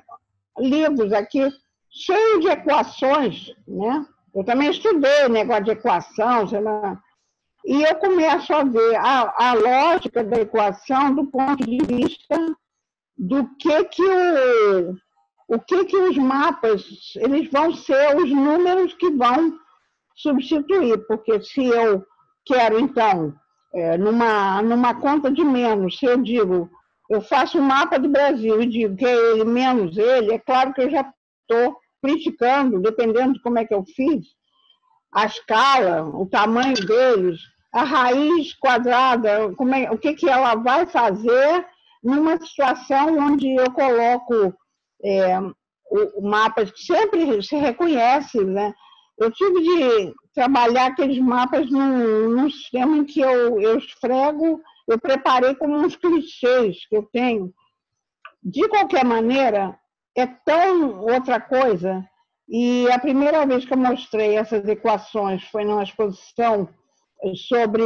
livros aqui cheios de equações, né? Eu também estudei negócio de equação, sei lá, e eu começo a ver a lógica da equação do ponto de vista do que os mapas eles vão ser os números que vão substituir, porque se eu quero, então, numa conta de menos, se eu digo, eu faço um mapa do Brasil e digo que é ele menos ele, é claro que eu já estou criticando, dependendo de como é que eu fiz, a escala, o tamanho deles, a raiz quadrada, o que ela vai fazer numa situação onde eu coloco o mapas que sempre se reconhece, né? Eu tive de trabalhar aqueles mapas num sistema em que eu esfrego, eu preparei como uns clichês que eu tenho. De qualquer maneira, é tão outra coisa. E a primeira vez que eu mostrei essas equações foi numa exposição sobre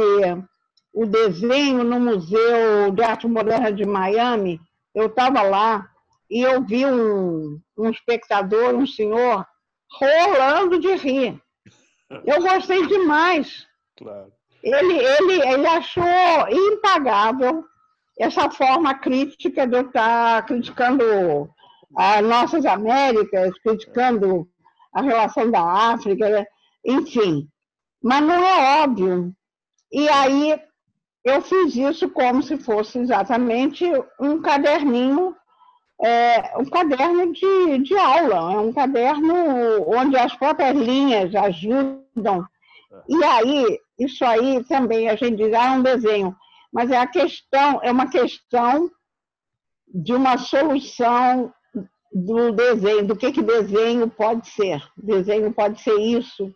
o desenho no Museu de Arte Moderna de Miami. Eu estava lá e eu vi um espectador, um senhor, rolando de rir. Eu gostei demais. Claro. Ele achou impagável essa forma crítica de eu estar criticando as nossas Américas, criticando a relação da África, né? Enfim. Mas não é óbvio. E aí eu fiz isso como se fosse exatamente um caderninho, um caderno de aula, é um caderno onde as próprias linhas ajudam. E aí, isso aí também a gente diz, é um desenho, mas é uma questão de uma solução do desenho, do que desenho pode ser. Desenho pode ser isso,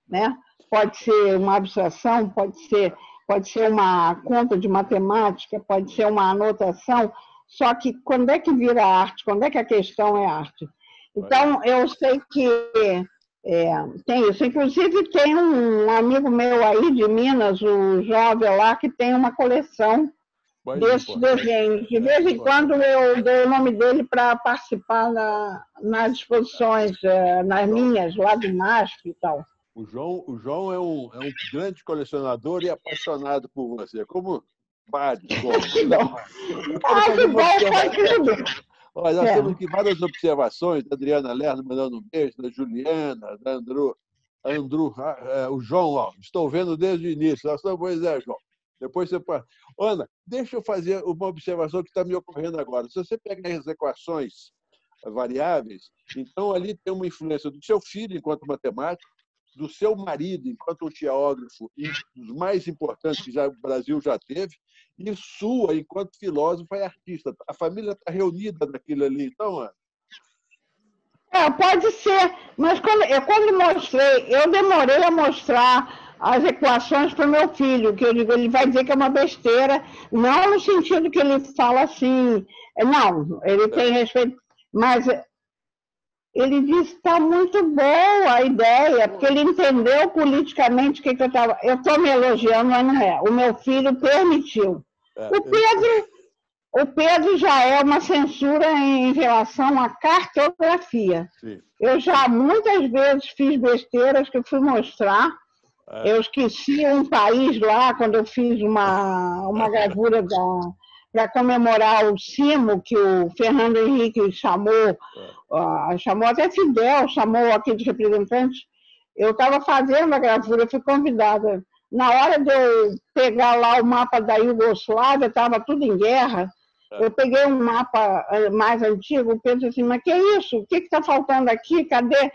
né? Pode ser uma abstração, pode ser uma conta de matemática, pode ser uma anotação, só que quando é que vira arte? Quando é que a questão é arte? Então, eu sei que tem isso. Inclusive, tem um amigo meu aí de Minas, o jovem lá, que tem uma coleção desses desenhos. De vez em quando eu dou o nome dele para participar nas exposições, nas minhas, lá do MASP e tal. O João é um grande colecionador e apaixonado por você, como vários. Olha, nós temos aqui várias observações da Adriana Lerner mandando um beijo, da Juliana, da o João, ó, estou vendo desde o início. Pois é, João. Depois você pode. Ana, deixa eu fazer uma observação que está me ocorrendo agora. Se você pegar as equações variáveis, então ali tem uma influência do seu filho enquanto matemático, do seu marido enquanto geógrafo e dos mais importantes que o Brasil já teve, e sua enquanto filósofo e artista. A família está reunida naquilo ali, então, Ana? Pode ser, mas quando mostrei, eu demorei a mostrar as equações para o meu filho, que eu digo, ele vai dizer que é uma besteira, não no sentido que ele fala assim, não, ele tem respeito, mas ele disse que está muito boa a ideia, porque ele entendeu politicamente o que eu estava... Eu estou me elogiando, mas não é. O meu filho permitiu. O Pedro já é uma censura em relação à cartografia. Sim. Eu já muitas vezes fiz besteiras que eu fui mostrar. Eu esqueci um país lá, quando eu fiz uma gravura para comemorar o Cimo, que o Fernando Henrique chamou até Fidel, chamou aqueles representantes. Eu estava fazendo a gravura, fui convidada. Na hora de eu pegar lá o mapa da Iugoslávia, estava tudo em guerra, eu peguei um mapa mais antigo, pensei assim, mas que é isso? O que está faltando aqui? Cadê?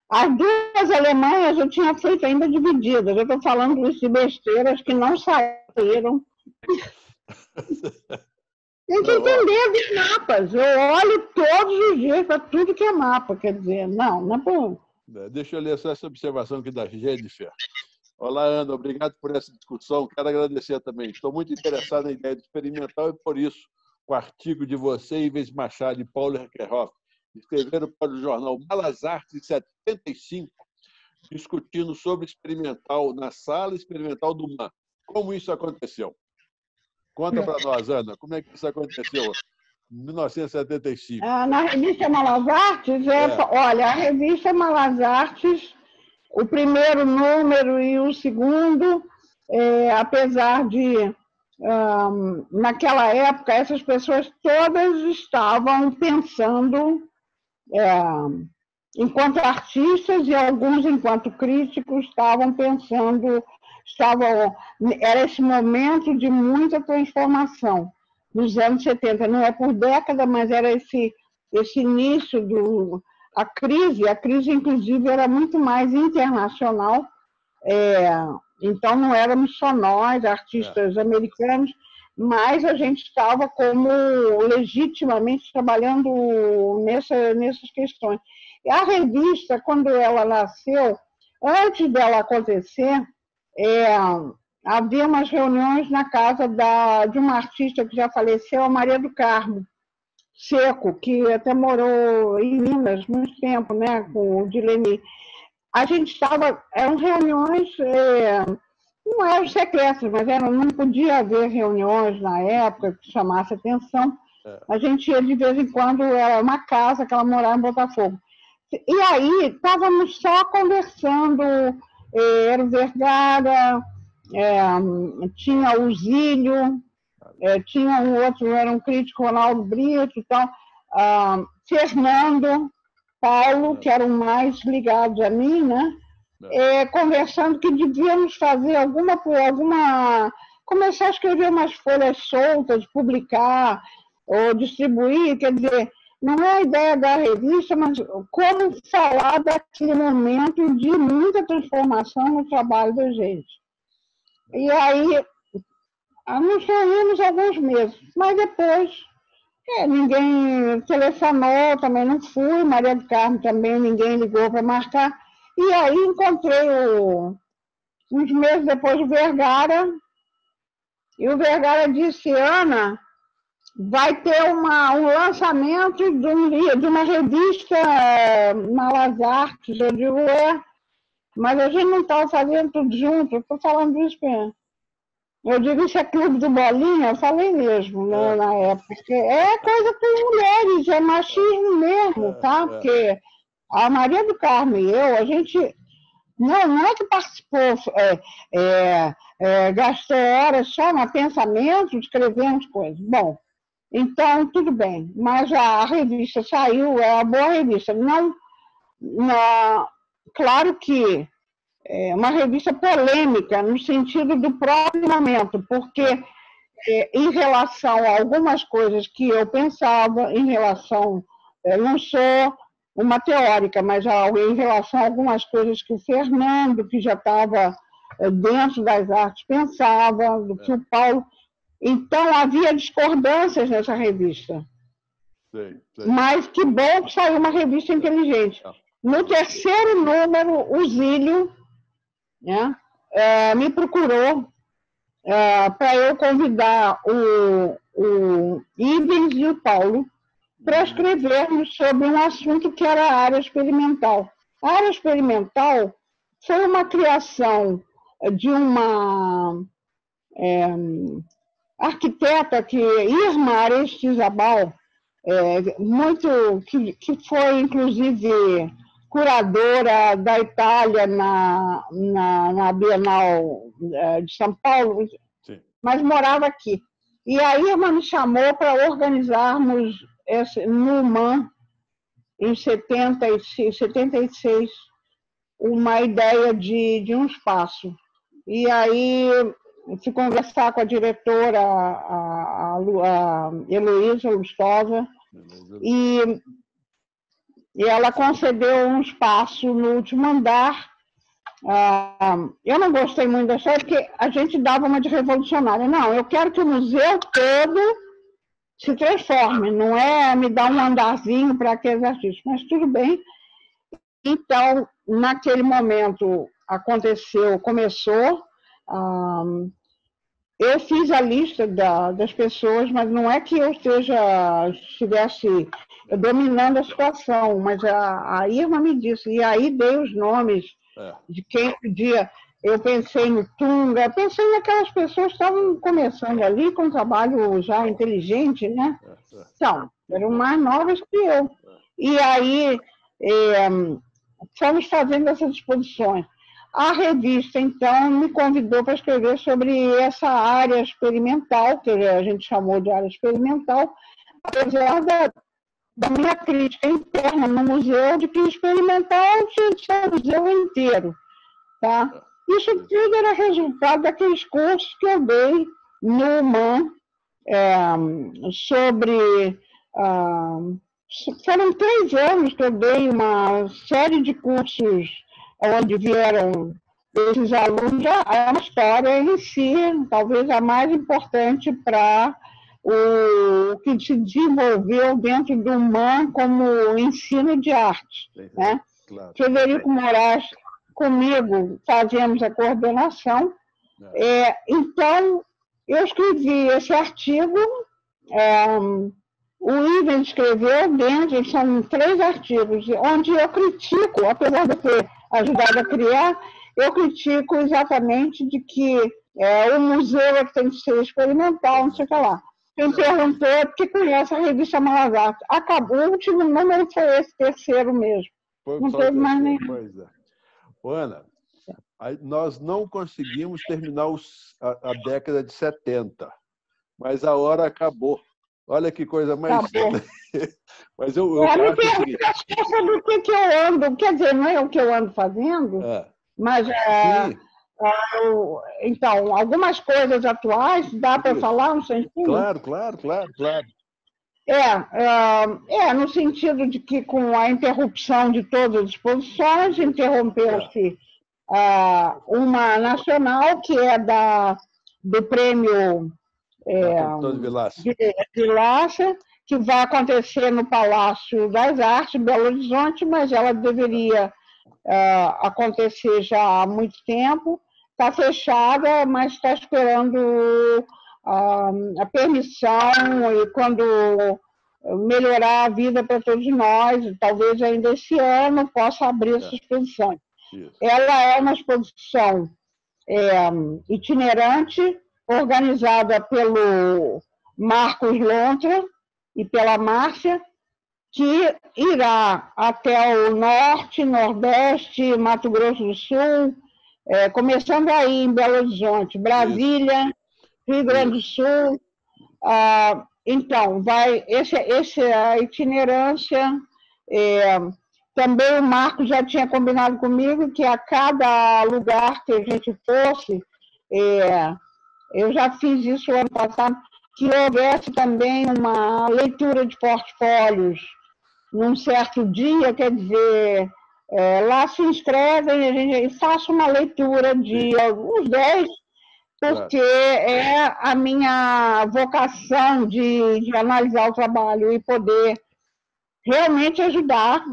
As duas Alemanhas eu tinha feito ainda divididas. Eu estou falando isso de besteiras que não saíram. Tem que entender dos mapas. Eu olho todos os dias para tudo que é mapa. Quer dizer, não é bom. Deixa eu ler só essa observação aqui da Jennifer. Olá, Ana, obrigado por essa discussão. Quero agradecer também. Estou muito interessado na ideia de experimental e, por isso, o artigo de você, Ives Machado e Paulo Herkerhoff, escreveram para o jornal Malas Artes, em 75, discutindo sobre experimental na sala experimental do MAN. Como isso aconteceu? Conta para nós, Ana, como é que isso aconteceu em 1975? Na revista Malas Artes, olha, a revista Malas Artes, o primeiro número e o segundo, apesar de, naquela época, essas pessoas todas estavam pensando, enquanto artistas e alguns enquanto críticos, estavam pensando, era esse momento de muita transformação nos anos 70, não é por década, mas era esse início a crise inclusive era muito mais internacional, então não éramos só nós, artistas americanos, mas a gente estava como legitimamente trabalhando nessas questões. E a revista, quando ela nasceu, antes dela acontecer, havia umas reuniões na casa de uma artista que já faleceu, a Maria do Carmo Seco, que até morou em Minas muito tempo, né, com o Dileni. A gente eram reuniões, não eram secretas, mas não podia haver reuniões na época que chamasse atenção. A gente ia de vez em quando, era uma casa que ela morava em Botafogo. E aí estávamos só conversando, era o Vergara, tinha o Zílio, tinha um outro, era um crítico, Ronaldo Brito e tal, Fernando, Paulo, que eram mais ligados a mim, né? Conversando que devíamos fazer começar a escrever umas folhas soltas, publicar ou distribuir, quer dizer, não é a ideia da revista, mas como falar daquele momento de muita transformação no trabalho da gente. E aí, nos reunimos alguns meses, mas depois ninguém telefonou, também não fui, Maria do Carmo também, ninguém ligou para marcar. E aí encontrei, uns meses depois, o Vergara, e o Vergara disse, Ana, vai ter um lançamento de uma revista Malas Artes. Eu digo, mas a gente não estava fazendo tudo junto, eu estou falando isso mesmo. Eu digo, isso é Clube do Bolinha, eu falei mesmo, né, na época, porque é coisa com mulheres, é machismo mesmo, tá? Porque a Maria do Carmo e eu, a gente não é que participou, gastou horas só no pensamento, escrevendo coisas. Bom, então, tudo bem, mas a revista saiu, é uma boa revista. Claro que é uma revista polêmica, no sentido do próprio momento, porque em relação a algumas coisas que eu pensava, eu não sou uma teórica, mas em relação a algumas coisas que o Fernando, que já estava dentro das artes, pensava, do que o Paulo... Então, havia discordâncias nessa revista. Sei. Mas que bom que saiu uma revista inteligente. No terceiro número, o Zílio, né, me procurou para eu convidar o Ivens e o Paulo para escrevermos sobre um assunto que era a área experimental. A área experimental foi uma criação de uma arquiteta, Irma Aristizabal, que foi, inclusive, curadora da Itália na Bienal de São Paulo, sim, mas morava aqui. E a Irma me chamou para organizarmos no MAN, em 76, uma ideia de um espaço. E aí fui conversar com a diretora, a Heloísa Lustosa, e ela concedeu um espaço no último andar. Eu não gostei muito dessa, porque a gente dava uma de revolucionária. Não, eu quero que o museu todo se transforme, não é me dar um andarzinho para aqueles artistas, mas tudo bem. Então, naquele momento, começou, eu fiz a lista das pessoas, mas não é que eu estivesse dominando a situação, mas a Irma me disse, e aí dei os nomes de quem podia. Eu pensei no Tunga, pensei naquelas pessoas que estavam começando ali com um trabalho já inteligente, né? Então, eram mais novas que eu. E aí, fomos fazendo essas exposições. A revista, então, me convidou para escrever sobre essa área experimental, que a gente chamou de área experimental, apesar da minha crítica interna no museu, de que experimental tinha que ser o museu inteiro. Tá? Isso tudo era resultado daqueles cursos que eu dei no UMAN sobre... foram 3 anos que eu dei uma série de cursos onde vieram esses alunos. É uma história em si, talvez a mais importante para o que se desenvolveu dentro do UMAN como ensino de arte. Né? Claro. Frederico Moraes, comigo, fazemos a coordenação. Então, eu escrevi esse artigo, o Ivan escreveu dentro, são 3 artigos, onde eu critico, apesar de eu ter ajudado a criar, eu critico exatamente de que o museu é que tem que ser experimental, não sei o que lá. Quem perguntou é porque conhece a revista Malas Acabou, o último número foi esse terceiro mesmo. Não teve mais nenhum. Pois é. Ana, nós não conseguimos terminar a década de 70, mas a hora acabou. Olha que coisa mais... Mas eu acho o seguinte... do que eu ando, quer dizer, não é o que eu ando fazendo, mas... então, algumas coisas atuais, dá para falar no sentido? Claro. No sentido de que com a interrupção de todas as exposições, interrompeu-se uma nacional, que é do prêmio Vilaça, que vai acontecer no Palácio das Artes, Belo Horizonte, mas ela deveria acontecer já há muito tempo. Está fechada, mas está esperando a permissão e quando melhorar a vida para todos nós, talvez ainda esse ano possa abrir essa exposição. Ela é uma exposição itinerante, organizada pelo Marcos Lontra e pela Márcia, que irá até o Norte, Nordeste, Mato Grosso do Sul, começando aí em Belo Horizonte, Brasília, Rio Grande do Sul. Então, essa itinerância. Também o Marcos já tinha combinado comigo que a cada lugar que a gente fosse, eu já fiz isso ano passado, que houvesse também uma leitura de portfólios num certo dia, quer dizer, lá se inscrevem e faço uma leitura de alguns 10, porque é a minha vocação de analisar o trabalho e poder realmente ajudar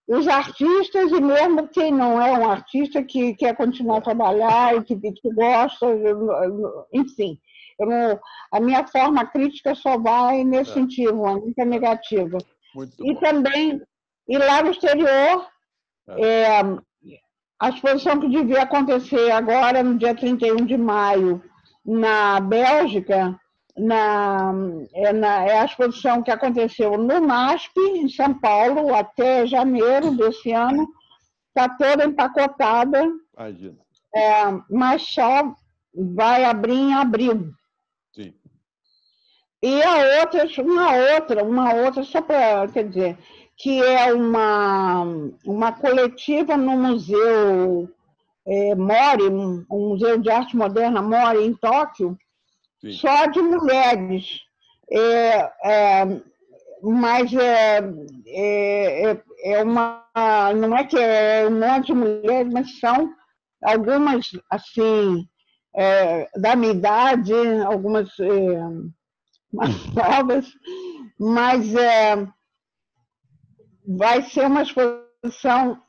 os artistas e mesmo quem não é um artista que quer continuar a trabalhar e que gosta, enfim. A minha forma crítica só vai nesse sentido, nunca negativa. Também, e lá no exterior, a exposição que devia acontecer agora, no dia 31 de maio, na Bélgica, é a exposição que aconteceu no MASP, em São Paulo, até janeiro desse ano, está toda empacotada, mas só vai abrir em abril. Sim. E uma outra, só para, quer dizer, que é uma coletiva no Museu Mori, um Museu de Arte Moderna Mori, em Tóquio, sim, só de mulheres. Mas não é que é um monte de mulheres, mas são algumas, assim, da minha idade, algumas mais novas, mas vai ser uma exposição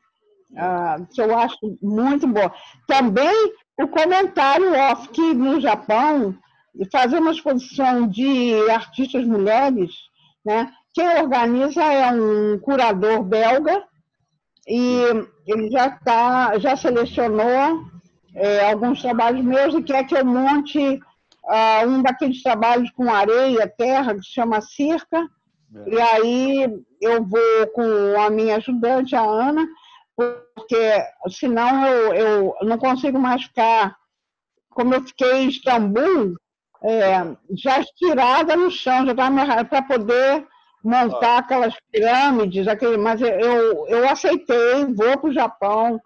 que eu acho muito boa. Também o comentário off, que no Japão, fazer uma exposição de artistas mulheres, né? Quem organiza é um curador belga, e ele já selecionou alguns trabalhos meus e quer que eu monte um daqueles trabalhos com areia, terra, que se chama Circa. E aí eu vou com a minha ajudante, a Ana, porque senão eu não consigo mais ficar, como eu fiquei em Istambul, já estirada no chão, já estava para poder montar aquelas pirâmides, mas eu aceitei, vou para o Japão,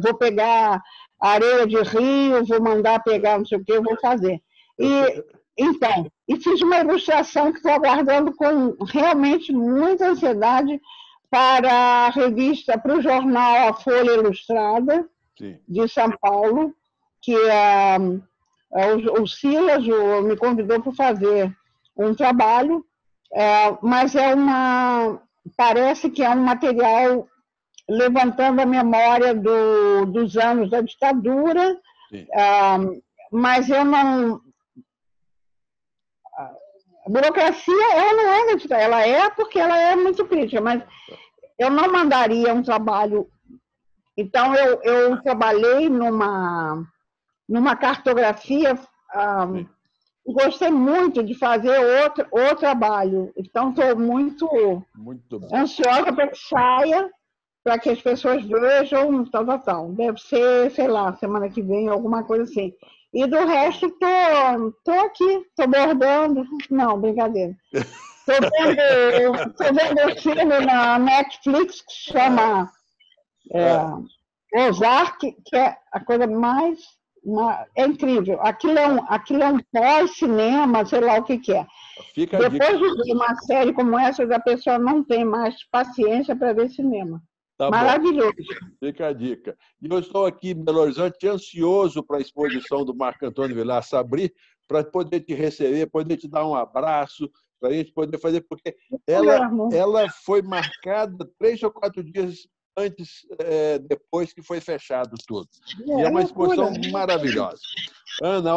vou pegar areia de rio, vou mandar pegar não sei o que, vou fazer. E fiz uma ilustração que estou aguardando com realmente muita ansiedade para a revista, para o jornal A Folha Ilustrada, de São Paulo, que o Silas me convidou para fazer um trabalho, mas parece que é um material levantando a memória dos anos da ditadura, mas eu não... A burocracia, ela não é crítica, ela é porque ela é muito crítica, mas eu não mandaria um trabalho... Então, eu trabalhei numa cartografia, gostei muito de fazer outro trabalho, então estou muito ansiosa para que saia, para que as pessoas vejam, tal. Deve ser, sei lá, semana que vem, alguma coisa assim. E do resto, estou aqui, estou bordando. Não, brincadeira. Estou vendo um filme na Netflix que se chama Ozark, que é a coisa mais... É incrível. Aquilo é um pós-cinema, sei lá o que é. Depois de uma série como essa, a pessoa não tem mais paciência para ver cinema. Tá maravilhoso. Bom. Fica a dica. E eu estou aqui em Belo Horizonte, ansioso para a exposição do Marco Antônio Vilaça abrir, para poder te receber, poder te dar um abraço, para a gente poder fazer, porque ela foi marcada 3 ou 4 dias depois que foi fechado tudo. E é uma exposição maravilhosa. Ana,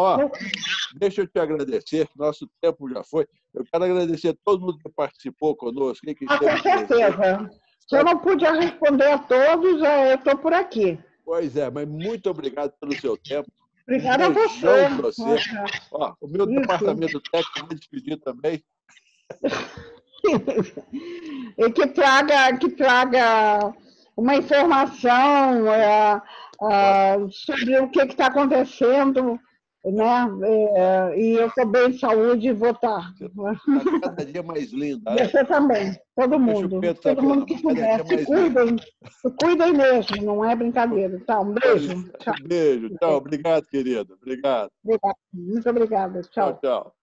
deixa eu te agradecer, nosso tempo já foi. Eu quero agradecer a todo mundo que participou conosco. Com certeza. Se eu não pude responder a todos, eu estou por aqui. Pois é, mas muito obrigado pelo seu tempo. Obrigada a você. O meu departamento técnico vai despedir também. E que traga uma informação sobre o que está acontecendo, né? E eu estou bem de saúde e vou estar. Está cada dia mais linda. Você também, todo mundo. Todo mundo que puder. Se cuidem mesmo, não é brincadeira. Tá, um beijo. Tchau. Beijo, tchau. Obrigado, querida. Obrigado. Muito obrigada. Tchau. Tchau.